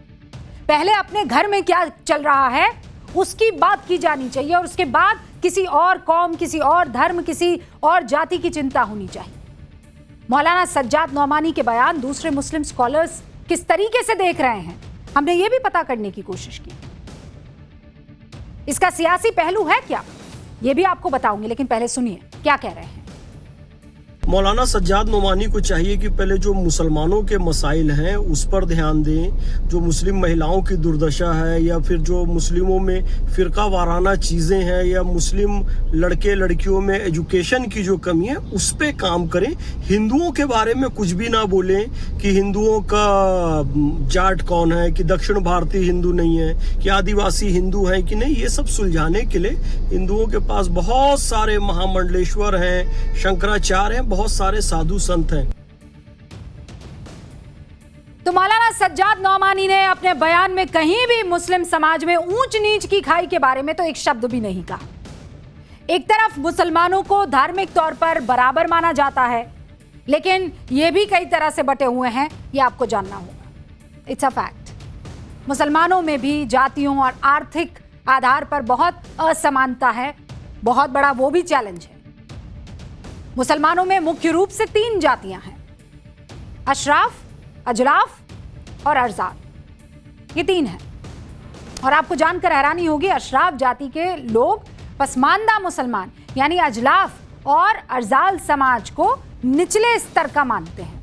पहले अपने घर में क्या चल रहा है उसकी बात की जानी चाहिए, और उसके बाद किसी और कौम, किसी और धर्म, किसी और जाति की चिंता होनी चाहिए। मौलाना सज्जाद नौमानी के बयान दूसरे मुस्लिम स्कॉलर्स किस तरीके से देख रहे हैं हमने ये भी पता करने की कोशिश की इसका सियासी पहलू है क्या, ये भी आपको बताऊंगी, लेकिन पहले सुनिए क्या कह रहे हैं। मौलाना सज्जाद नोमानी को चाहिए कि पहले जो मुसलमानों के मसाइल हैं उस पर ध्यान दें। जो मुस्लिम महिलाओं की दुर्दशा है या फिर जो मुस्लिमों में फिरका वाराना चीज़ें हैं या मुस्लिम लड़के लड़कियों में एजुकेशन की जो कमी है उस पे काम करें। हिंदुओं के बारे में कुछ भी ना बोलें कि हिंदुओं का जाट कौन है, कि दक्षिण भारतीय हिंदू नहीं है, कि आदिवासी हिंदू हैं कि नहीं। ये सब सुलझाने के लिए हिंदुओं के पास बहुत सारे महामंडलेश्वर हैं, शंकराचार्य हैं, बहुत सारे साधु संत हैं। तो मौलाना सज्जाद नौमानी ने अपने बयान में कहीं भी मुस्लिम समाज में ऊंच नीच की खाई के बारे में तो एक शब्द भी नहीं कहा। एक तरफ मुसलमानों को धार्मिक तौर पर बराबर माना जाता है, लेकिन ये भी कई तरह से बटे हुए हैं, ये आपको जानना होगा। It's a fact. मुसलमानों में भी जातियों और आर्थिक आधार पर बहुत असमानता है, बहुत बड़ा वो भी चैलेंज है। मुसलमानों में मुख्य रूप से 3 जातियां हैं, अशराफ, अजलाफ और अरजाल, ये 3 हैं। और आपको जानकर हैरानी होगी, अशराफ जाति के लोग पसमानदा मुसलमान यानी अजलाफ और अरजाल समाज को निचले स्तर का मानते हैं।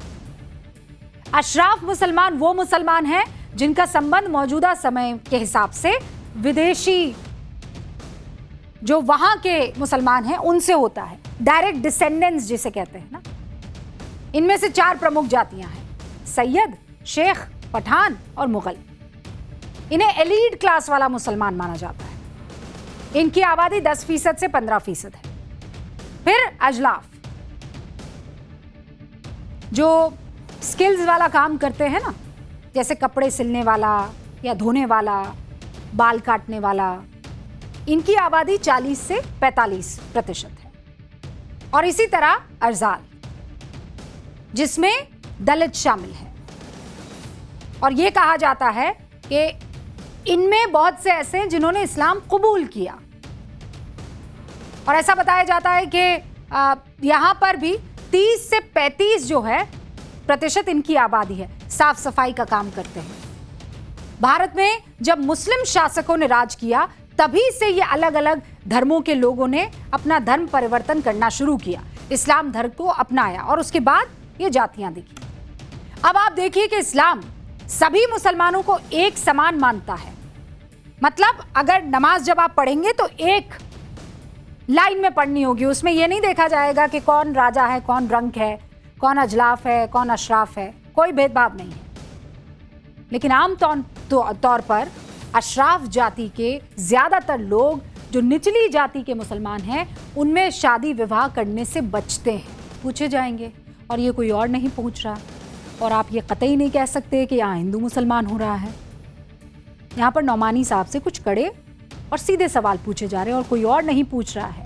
अशराफ मुसलमान वो मुसलमान हैं जिनका संबंध मौजूदा समय के हिसाब से विदेशी जो वहां के मुसलमान हैं उनसे होता है, डायरेक्ट डिसेंडेंट्स जिसे कहते हैं ना। इनमें से 4 प्रमुख जातियां हैं, सैयद, शेख, पठान और मुगल। इन्हें एलीट क्लास वाला मुसलमान माना जाता है। इनकी आबादी 10% से 15% है। फिर अजलाफ, जो स्किल्स वाला काम करते हैं ना, जैसे कपड़े सिलने वाला या धोने वाला, बाल काटने वाला, इनकी आबादी 40 से 45% है। और इसी तरह अरजाल, जिसमें दलित शामिल है। और यह कहा जाता है कि इनमें बहुत से ऐसे हैं जिन्होंने इस्लाम कबूल किया। और ऐसा बताया जाता है कि यहां पर भी 30 से 35 जो है प्रतिशत इनकी आबादी है, साफ सफाई का काम करते हैं। भारत में जब मुस्लिम शासकों ने राज किया तभी से ये अलग अलग धर्मों के लोगों ने अपना धर्म परिवर्तन करना शुरू किया, इस्लाम धर्म को अपनाया और उसके बाद ये जातियां दिखी। अब आप देखिए कि इस्लाम सभी मुसलमानों को एक समान मानता है। मतलब अगर नमाज जब आप पढ़ेंगे तो एक लाइन में पढ़नी होगी, उसमें यह नहीं देखा जाएगा कि कौन राजा है, कौन रंक है, कौन अजलाफ है, कौन अशराफ है, कोई भेदभाव नहीं है। लेकिन आम तौर पर अशराफ जाति के ज्यादातर लोग जो निचली जाति के मुसलमान हैं उनमें शादी विवाह करने से बचते हैं। पूछे जाएंगे और ये कोई और नहीं पूछ रहा, और आप ये कतई नहीं कह सकते कि यहाँ हिंदू मुसलमान हो रहा है। यहाँ पर नौमानी साहब से कुछ कड़े और सीधे सवाल पूछे जा रहे हैं और कोई और नहीं पूछ रहा है।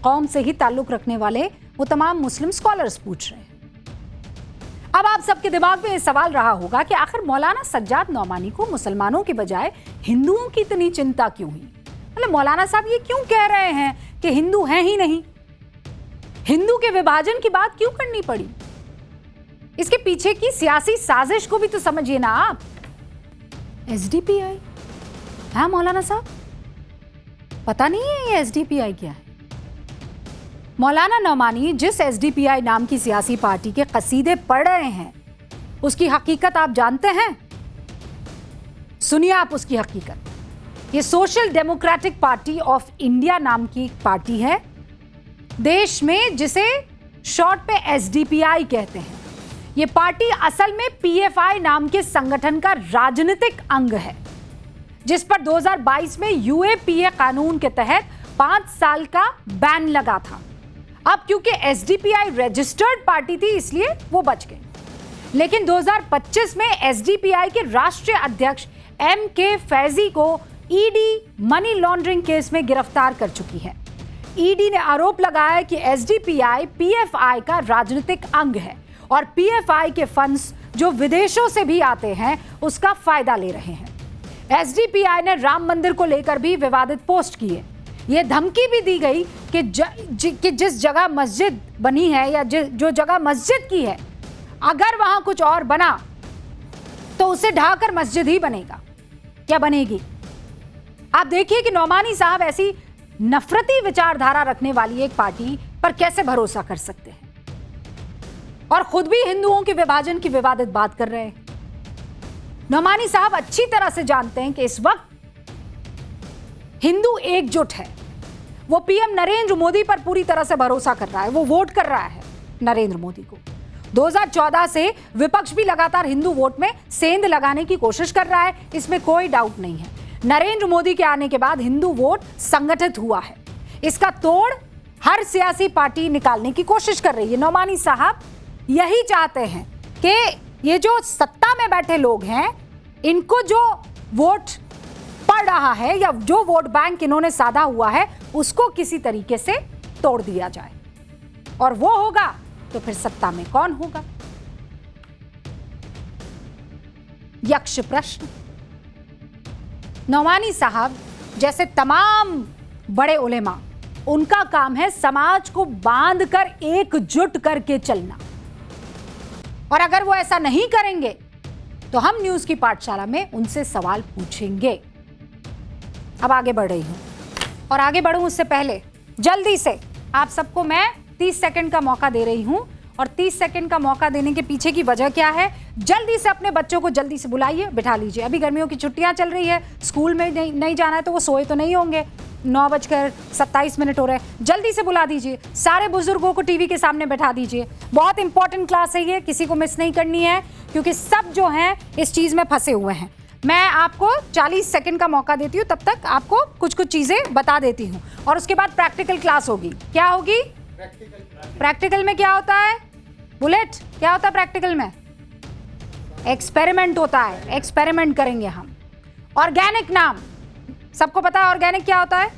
कौम से ही ताल्लुक रखने वाले वो तमाम मुस्लिम स्कॉलर्स पूछ रहे हैं। अब आप सबके दिमाग में ये सवाल रहा होगा कि आखिर मौलाना सज्जाद नौमानी को मुसलमानों के बजाय हिंदुओं की इतनी चिंता क्यों हुई। मतलब मौलाना साहब ये क्यों कह रहे हैं कि हिंदू हैं ही नहीं, हिंदू के विभाजन की बात क्यों करनी पड़ी। इसके पीछे की सियासी साजिश को भी तो समझिए ना आप। एसडीपीआई, हाँ मौलाना साहब, पता नहीं है ये एसडीपीआई क्या है। मौलाना नौमानी जिस एसडीपीआई नाम की सियासी पार्टी के कसीदे पढ़ रहे हैं उसकी हकीकत आप जानते हैं। सुनिए आप उसकी हकीकत। ये social democratic party of India नाम की एक पार्टी है देश में, जिसे शॉर्ट पे एसडीपीआई कहते हैं। ये पार्टी असल में पीएफआई नाम के संगठन का राजनीतिक अंग है, जिस पर 2022 में यूएपीए कानून के तहत 5 साल का बैन लगा था। अब क्योंकि एसडीपीआई रजिस्टर्ड पार्टी थी इसलिए वो बच गए, लेकिन 2025 में एसडीपीआई के राष्ट्रीय अध्यक्ष एमके फैजी को ईडी मनी लॉन्ड्रिंग केस में गिरफ्तार कर चुकी है। ईडी ने आरोप लगाया कि एसडीपीआई पीएफआई का राजनीतिक अंग है और पीएफआई के फंड्स जो विदेशों से भी आते हैं उसका फायदा ले रहे हैं। एसडीपीआई ने राम मंदिर को लेकर भी विवादित पोस्ट की है। यह धमकी भी दी गई कि जिस जगह मस्जिद बनी है या जो जगह मस्जिद की है, अगर वहां कुछ और बना तो उसे ढाकर मस्जिद ही बनेगा, क्या बनेगी? आप देखिए कि नौमानी साहब ऐसी नफरती विचारधारा रखने वाली एक पार्टी पर कैसे भरोसा कर सकते हैं, और खुद भी हिंदुओं के विभाजन की विवादित बात कर रहे हैं। नौमानी साहब अच्छी तरह से जानते हैं कि इस वक्त हिंदू एकजुट है। वो पीएम नरेंद्र मोदी पर पूरी तरह से भरोसा कर रहा है, वो वोट कर रहा है नरेंद्र मोदी को। 2014 से विपक्ष भी लगातार हिंदू वोट में सेंध लगाने की कोशिश कर रहा है, इसमें कोई डाउट नहीं है। नरेंद्र मोदी के आने के बाद हिंदू वोट संगठित हुआ है, इसका तोड़ हर सियासी पार्टी निकालने की कोशिश कर रही है। नौमानी साहब यही चाहते हैं कि ये जो सत्ता में बैठे लोग हैं, इनको जो वोट पड़ रहा है या जो वोट बैंक इन्होंने साधा हुआ है, उसको किसी तरीके से तोड़ दिया जाए, और वो होगा तो फिर सत्ता में कौन होगा? यक्ष प्रश्न। नौमानी साहब जैसे तमाम बड़े उलेमा, उनका काम है समाज को बांधकर एकजुट करके चलना, और अगर वो ऐसा नहीं करेंगे तो हम न्यूज की पाठशाला में उनसे सवाल पूछेंगे। अब आगे बढ़ रही हूं, और आगे बढ़ूं उससे पहले जल्दी से आप सबको मैं 30 सेकंड का मौका दे रही हूं, और 30 सेकंड का मौका देने के पीछे की वजह क्या है? जल्दी से अपने बच्चों को जल्दी से बुलाइए, बिठा लीजिए। अभी गर्मियों की छुट्टियां चल रही है, स्कूल में नहीं जाना है तो वो सोए तो नहीं होंगे। 9:27 हो रहे हैं, जल्दी से बुला दीजिए। सारे बुजुर्गों को टीवी के सामने बैठा दीजिए। बहुत इंपॉर्टेंट क्लास है ये, किसी को मिस नहीं करनी है, क्योंकि सब जो हैं इस चीज में फंसे हुए हैं। मैं आपको 40 सेकंड का मौका देती हूँ, तब तक आपको कुछ कुछ चीजें बता देती हूँ, और उसके बाद प्रैक्टिकल क्लास होगी। क्या होगी? प्रैक्टिकल में क्या होता है? बुलेट, क्या होता है प्रैक्टिकल में? एक्सपेरिमेंट होता है, एक्सपेरिमेंट करेंगे हम। ऑर्गेनिक नाम सबको पता है, ऑर्गेनिक क्या होता है,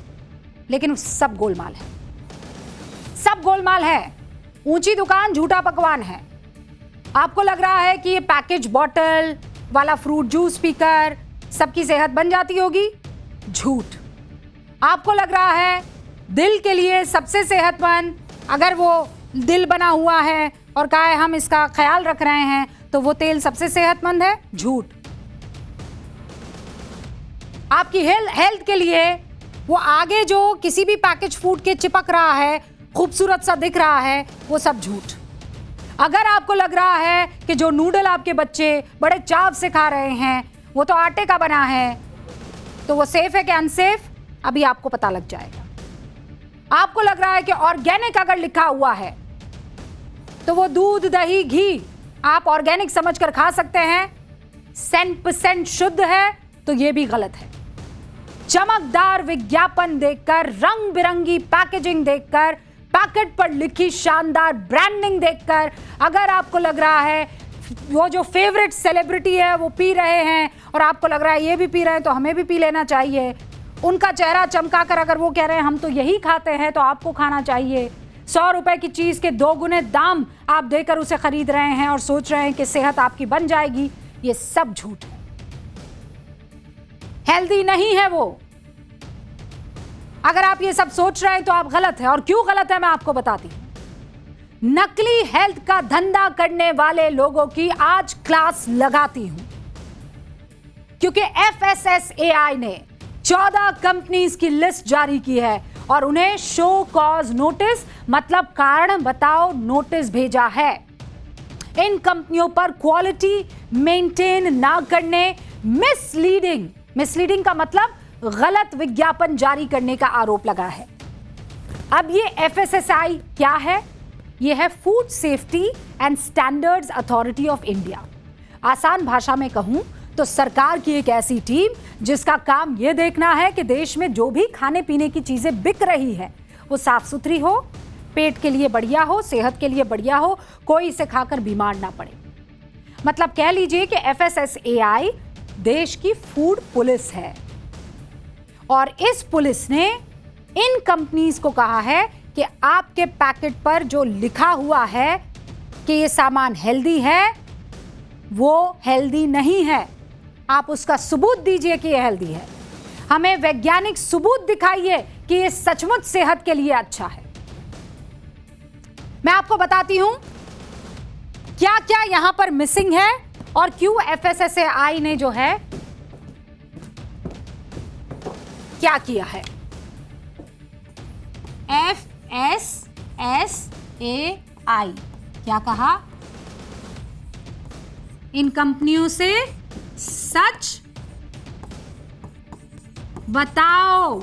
लेकिन सब गोलमाल है, सब गोलमाल है। ऊंची दुकान झूठा पकवान है। आपको लग रहा है कि ये पैकेज बॉटल वाला फ्रूट जूस पीकर सबकी सेहत बन जाती होगी? झूठ। आपको लग रहा है दिल के लिए सबसे सेहतमंद, अगर वो दिल बना हुआ है और कहा है हम इसका ख्याल रख रहे हैं, तो वो तेल सबसे सेहतमंद है? झूठ। आपकी हेल्थ के लिए वो आगे जो किसी भी पैकेज फूड के चिपक रहा है, खूबसूरत सा दिख रहा है, वो सब झूठ। अगर आपको लग रहा है कि जो नूडल आपके बच्चे बड़े चाव से खा रहे हैं वो तो आटे का बना है, तो वो सेफ है कि अनसेफ, अभी आपको पता लग जाएगा। आपको लग रहा है कि ऑर्गेनिक अगर लिखा हुआ है तो वो दूध, दही, घी आप ऑर्गेनिक समझकर खा सकते हैं, 100% शुद्ध है, तो ये भी गलत है। चमकदार विज्ञापन देखकर, रंग बिरंगी पैकेजिंग देखकर, पैकेट पर लिखी शानदार ब्रांडिंग देखकर अगर आपको लग रहा है वो जो फेवरेट सेलिब्रिटी है वो पी रहे हैं और आपको लग रहा है ये भी पी रहे हैं तो हमें भी पी लेना चाहिए, उनका चेहरा चमकाकर अगर वो कह रहे हैं हम तो यही खाते हैं तो आपको खाना चाहिए, 100 रुपए की चीज के 2 गुने दाम आप देकर उसे खरीद रहे हैं और सोच रहे हैं कि सेहत आपकी बन जाएगी, ये सब झूठ है। हेल्दी नहीं है वो। अगर आप ये सब सोच रहे हैं तो आप गलत है, और क्यों गलत है मैं आपको बताती हूं। नकली हेल्थ का धंधा करने वाले लोगों की आज क्लास लगाती हूं, क्योंकि FSSAI ने 14 कंपनीज की लिस्ट जारी की है और उन्हें शो कॉज नोटिस मतलब कारण बताओ नोटिस भेजा है। इन कंपनियों पर क्वालिटी मेंटेन ना करने, मिसलीडिंग का मतलब गलत विज्ञापन जारी करने का आरोप लगा है। अब ये FSSAI क्या है? ये है food safety and standards authority of India. आसान भाषा में कहूं तो सरकार की एक ऐसी टीम जिसका काम यह देखना है कि देश में जो भी खाने पीने की चीजें बिक रही है वो साफ सुथरी हो, पेट के लिए बढ़िया हो, सेहत के लिए बढ़िया हो, कोई इसे खाकर बीमार ना पड़े। मतलब कह लीजिए कि FSSAI देश की फूड पुलिस है, और इस पुलिस ने इन कंपनीज को कहा है कि आपके पैकेट पर जो लिखा हुआ है कि ये सामान हेल्दी है, वो हेल्दी नहीं है। आप उसका सबूत दीजिए कि ये हेल्दी है। हमें वैज्ञानिक सबूत दिखाइए कि ये सचमुच सेहत के लिए अच्छा है। मैं आपको बताती हूं क्या क्या यहां पर मिसिंग है और क्यों FSSAI ने जो है क्या किया है? FSSAI क्या कहा? इन कंपनियों से सच बताओ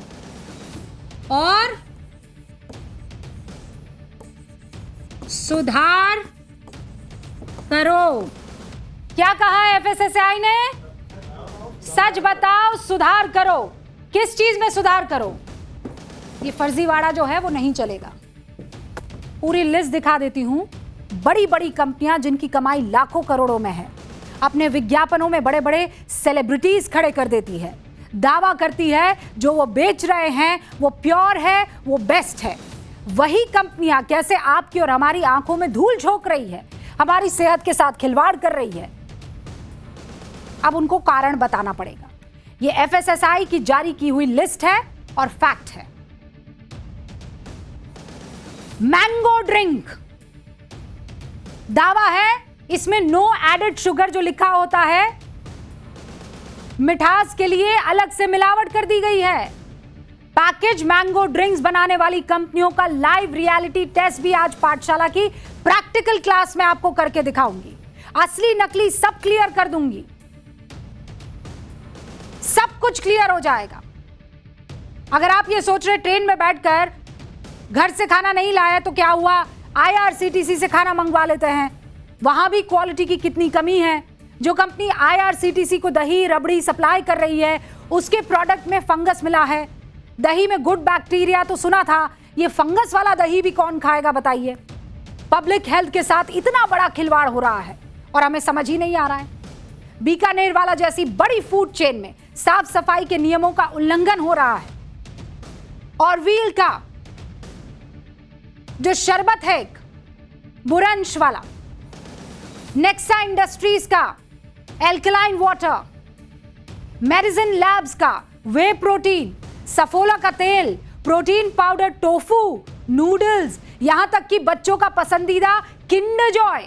और सुधार करो। क्या कहा है FSSAI ने? सच बताओ, सुधार करो। किस चीज में सुधार करो? ये फर्जीवाड़ा जो है वो नहीं चलेगा। पूरी लिस्ट दिखा देती हूं। बड़ी बड़ी कंपनियां जिनकी कमाई लाखों करोड़ों में है, अपने विज्ञापनों में बड़े बड़े सेलिब्रिटीज खड़े कर देती है, दावा करती है जो वो बेच रहे हैं वो प्योर है, वो बेस्ट है। वही कंपनियां कैसे आपकी और हमारी आंखों में धूल झोंक रही है, हमारी सेहत के साथ खिलवाड़ कर रही है। अब उनको कारण बताना पड़ेगा। ये FSSAI की जारी की हुई लिस्ट है और फैक्ट है। मैंगो ड्रिंक, दावा है इसमें नो एडेड शुगर जो लिखा होता है, मिठास के लिए अलग से मिलावट कर दी गई है। पैकेज मैंगो ड्रिंक्स बनाने वाली कंपनियों का लाइव रियलिटी टेस्ट भी आज पाठशाला की प्रैक्टिकल क्लास में आपको करके दिखाऊंगी। असली नकली सब क्लियर कर दूंगी, सब कुछ क्लियर हो जाएगा। अगर आप ये सोच रहे ट्रेन में बैठकर घर से खाना नहीं लाया तो क्या हुआ, IRCTC से खाना मंगवा लेते हैं, वहां भी क्वालिटी की कितनी कमी है। जो कंपनी IRCTC को दही रबड़ी सप्लाई कर रही है उसके प्रोडक्ट में फंगस मिला है। दही में गुड बैक्टीरिया तो सुना था, ये फंगस वाला दही भी कौन खाएगा बताइए। पब्लिक हेल्थ के साथ इतना बड़ा खिलवाड़ हो रहा है और हमें समझ ही नहीं आ रहा है। बीकानेर वाला जैसी बड़ी फूड चेन में साफ सफाई के नियमों का उल्लंघन हो रहा है। ऑरवील का जो शरबत है एक बुरंश वाला, नेक्सा इंडस्ट्रीज का एल्कलाइन वाटर, मेडिसिन लैब्स का वे प्रोटीन, सफोला का तेल, प्रोटीन पाउडर, टोफू, नूडल्स, यहां तक कि बच्चों का पसंदीदा किंडर जॉय,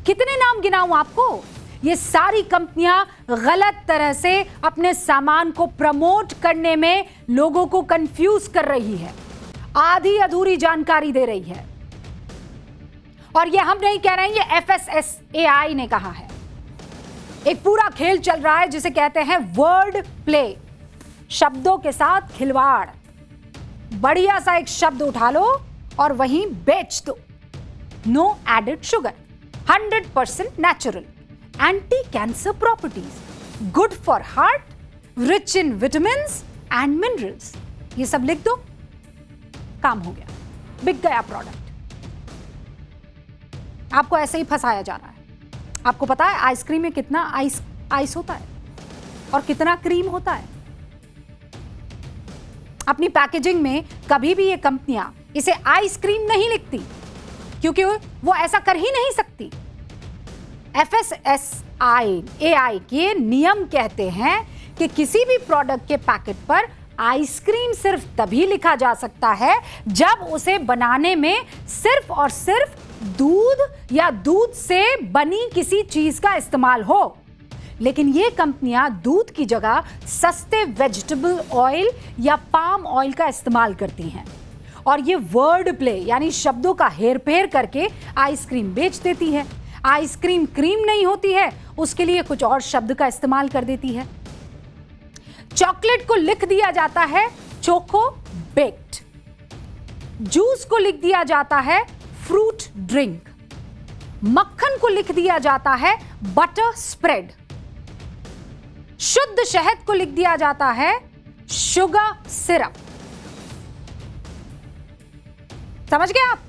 कितने नाम गिनाऊं आपको। ये सारी कंपनियां गलत तरह से अपने सामान को प्रमोट करने में लोगों को कंफ्यूज कर रही है, आधी अधूरी जानकारी दे रही है। और ये हम नहीं कह रहे हैं, ये FSSAI ने कहा है। एक पूरा खेल चल रहा है जिसे कहते हैं वर्ड प्ले, शब्दों के साथ खिलवाड़। बढ़िया सा एक शब्द उठा लो और वहीं बेच दो। No added sugar, 100% natural, anti cancer properties, good for heart, rich in vitamins and minerals. ये सब लिख दो, काम हो गया, बिक गया प्रोडक्ट। आपको ऐसे ही फंसाया जा रहा है। आपको पता है आइसक्रीम में कितना आइस होता है और कितना क्रीम होता है। अपनी पैकेजिंग में कभी भी ये कंपनियां इसे आइसक्रीम नहीं लिखती क्योंकि वो ऐसा कर ही नहीं सकती। FSSAI के नियम कहते हैं कि किसी भी प्रोडक्ट के पैकेट पर आइसक्रीम सिर्फ तभी लिखा जा सकता है जब उसे बनाने में सिर्फ और सिर्फ दूध या दूध से बनी किसी चीज का इस्तेमाल हो। लेकिन ये कंपनियां दूध की जगह सस्ते वेजिटेबल ऑयल या पाम ऑयल का इस्तेमाल करती हैं और ये वर्ड प्ले यानी शब्दों का हेरफेर करके आइसक्रीम बेच देती है। आइसक्रीम क्रीम नहीं होती है, उसके लिए कुछ और शब्द का इस्तेमाल कर देती है। चॉकलेट को लिख दिया जाता है चोको बेक्ड, जूस को लिख दिया जाता है फ्रूट ड्रिंक, मक्खन को लिख दिया जाता है बटर स्प्रेड, शुद्ध शहद को लिख दिया जाता है शुगर सिरप। समझ गए आप?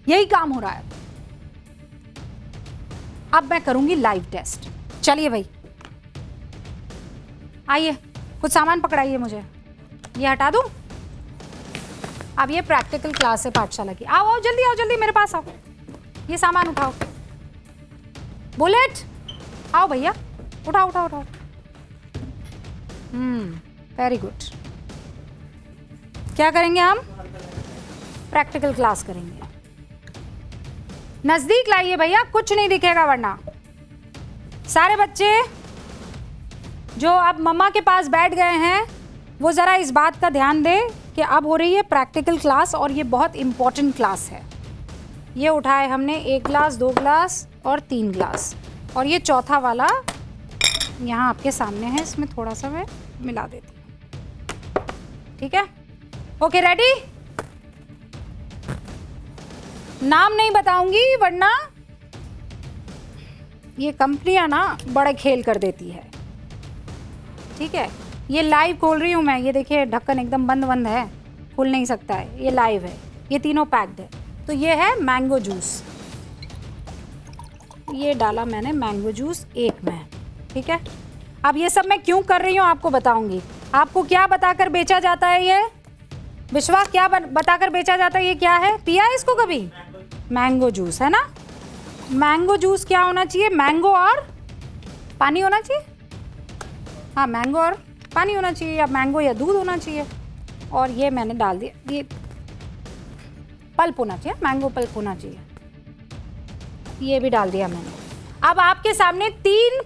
यही काम हो रहा है। अब मैं करूंगी लाइव टेस्ट। चलिए भाई, आइए, कुछ सामान पकड़ाइए मुझे, ये हटा दूं। अब ये प्रैक्टिकल क्लास है पाठशाला की। आओ आओ जल्दी, आओ जल्दी, मेरे पास आओ, ये सामान उठाओ। बुलेट, आओ भैया, उठाओ उठाओ उठाओ। Very good. क्या करेंगे हम? प्रैक्टिकल क्लास करेंगे। नजदीक लाइए भैया, कुछ नहीं दिखेगा वरना। सारे बच्चे जो अब मम्मा के पास बैठ गए हैं वो ज़रा इस बात का ध्यान दें कि अब हो रही है प्रैक्टिकल क्लास और ये बहुत इम्पॉर्टेंट क्लास है। ये उठाए हमने 1 ग्लास, 2 ग्लास और 3 ग्लास, और ये चौथा वाला यहाँ आपके सामने है। इसमें थोड़ा सा मैं मिला देती हूँ, ठीक है? Okay, ready? नाम नहीं बताऊंगी वरना ये कंपनियां ना बड़े खेल कर देती है, ठीक है? ये लाइव खोल रही हूँ मैं, ये देखिए ढक्कन एकदम बंद है, खुल नहीं सकता है, ये लाइव है, ये तीनों पैक्ड है। तो ये है मैंगो जूस, ये डाला मैंने मैंगो जूस 1 में, ठीक है? अब ये सब मैं क्यों कर रही हूँ आपको बताऊंगी। आपको क्या बताकर बेचा जाता है ये? विश्वास, क्या बताकर बेचा जाता है? ये क्या है? पिया है इसको कभी? मैंगो जूस है ना? मैंगो जूस क्या होना चाहिए? मैंगो और पानी होना चाहिए। हाँ, मैंगो और पानी होना चाहिए, या मैंगो या दूध होना चाहिए। और ये मैंने डाल दिया, ये पल्प होना चाहिए, मैंगो पल्प होना चाहिए, ये भी डाल दिया मैंने। अब आपके सामने 3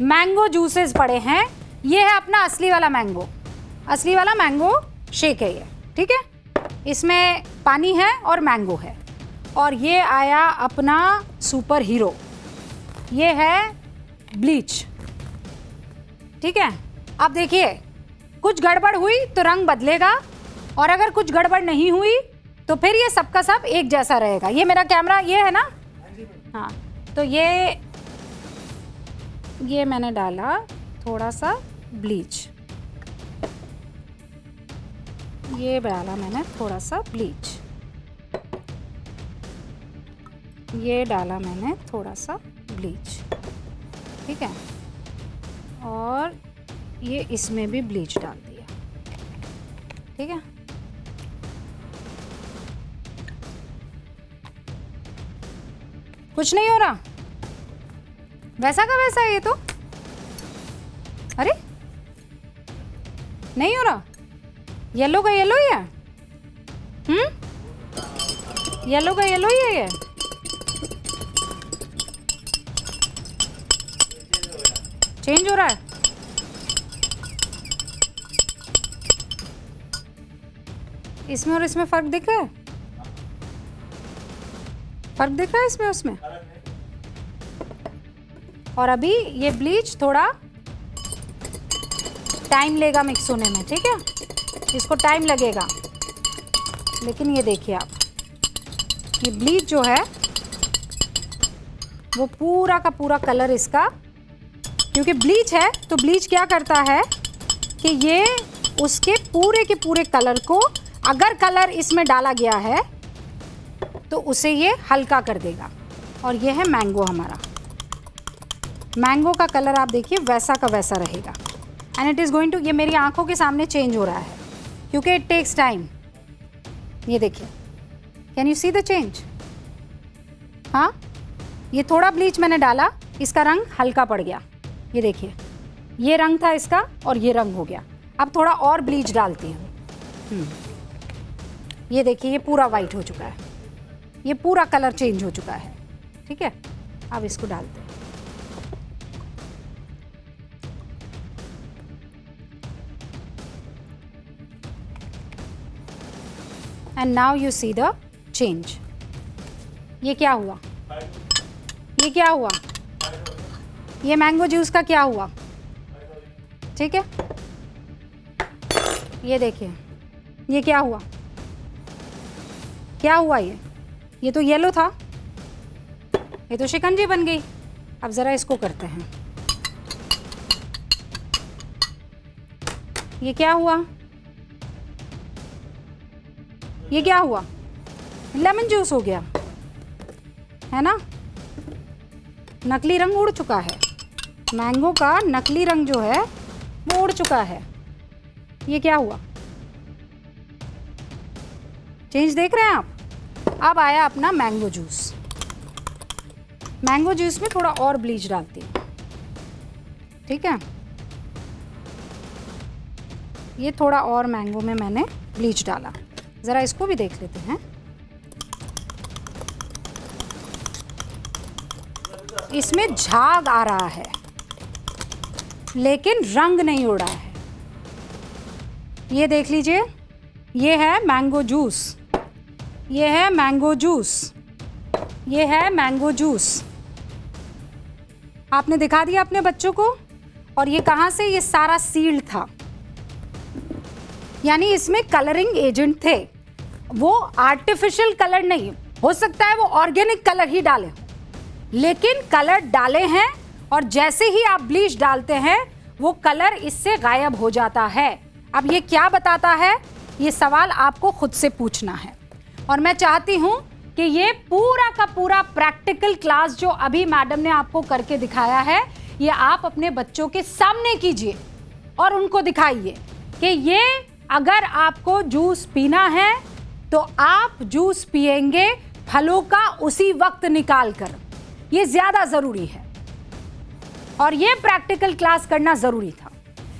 मैंगो जूसेस पड़े हैं। ये है अपना असली वाला मैंगो शेक है ये, ठीक है? इसमें पानी है और मैंगो है। और ये आया अपना सुपर हीरो, ये है ब्लीच, ठीक है? अब देखिए, कुछ गड़बड़ हुई तो रंग बदलेगा, और अगर कुछ गड़बड़ नहीं हुई तो फिर ये सबका सब एक जैसा रहेगा। ये मेरा कैमरा ये है ना? हाँ, तो ये मैंने डाला थोड़ा सा ब्लीच, ये डाला मैंने थोड़ा सा ब्लीच, ये डाला मैंने थोड़ा सा ब्लीच, ठीक है? और ये इसमें भी ब्लीच डाल दिया, ठीक है? कुछ नहीं हो रहा, वैसा का वैसा है ये तो। अरे नहीं हो रहा, येलो का येलो ही है। येलो का येलो ही है ये। चेंज हो रहा है। इसमें और इसमें फर्क दिख रहा है? फर्क दिख रहा है इसमें उसमें? और अभी ये ब्लीच थोड़ा टाइम लेगा मिक्स होने में, ठीक है? इसको टाइम लगेगा, लेकिन ये देखिए आप, ये ब्लीच जो है वो पूरा का पूरा कलर इसका, क्योंकि ब्लीच है तो ब्लीच क्या करता है कि ये उसके पूरे के पूरे कलर को, अगर कलर इसमें डाला गया है तो उसे ये हल्का कर देगा। और ये है मैंगो हमारा। मैंगो का कलर आप देखिए वैसा का वैसा रहेगा, and it is going to, ये मेरी आंखों के सामने चेंज हो रहा है क्योंकि इट टेक्स टाइम। ये देखिए, can you see the change? हाँ, ये थोड़ा ब्लीच मैंने डाला, इसका रंग हल्का पड़ गया। ये देखिए, ये रंग था इसका और ये रंग हो गया। अब थोड़ा और ब्लीच डालती हूँ। ये देखिए, ये पूरा वाइट हो चुका है, ये पूरा कलर चेंज हो चुका है, ठीक है? अब इसको डालते हैं। And now you see the change. ये क्या हुआ? ये क्या हुआ? ये मैंगो जूस का क्या हुआ? ठीक है, ये देखिए, ये क्या हुआ? क्या हुआ? ये तो येलो था, ये तो शिकंजी बन गई। अब ज़रा इसको करते हैं। ये क्या हुआ? ये क्या हुआ? लेमन जूस हो गया, है ना? नकली रंग उड़ चुका है, मैंगो का नकली रंग जो है वो उड़ चुका है। ये क्या हुआ? चेंज देख रहे हैं आप? अब आया अपना मैंगो जूस। मैंगो जूस में थोड़ा और ब्लीच डालती हूँ, ठीक है? ये थोड़ा और मैंगो में मैंने ब्लीच डाला। ज़रा इसको भी देख लेते हैं। इसमें झाग आ रहा है लेकिन रंग नहीं उड़ा है। ये देख लीजिए, ये है मैंगो जूस, ये है मैंगो जूस, ये है मैंगो जूस। आपने दिखा दिया अपने बच्चों को। और ये कहाँ से, ये सारा सील्ड था, यानी इसमें कलरिंग एजेंट थे। वो आर्टिफिशियल कलर नहीं, हो सकता है वो ऑर्गेनिक कलर ही डाले, लेकिन कलर डाले हैं। और जैसे ही आप ब्लीच डालते हैं वो कलर इससे गायब हो जाता है। अब ये क्या बताता है, ये सवाल आपको खुद से पूछना है। और मैं चाहती हूं कि ये पूरा का पूरा प्रैक्टिकल क्लास जो अभी मैडम ने आपको करके दिखाया है, ये आप अपने बच्चों के सामने कीजिए और उनको दिखाइए कि ये अगर आपको जूस पीना है तो आप जूस पिएंगे फलों का उसी वक्त निकाल कर। ये ज्यादा जरूरी है और ये प्रैक्टिकल क्लास करना जरूरी था।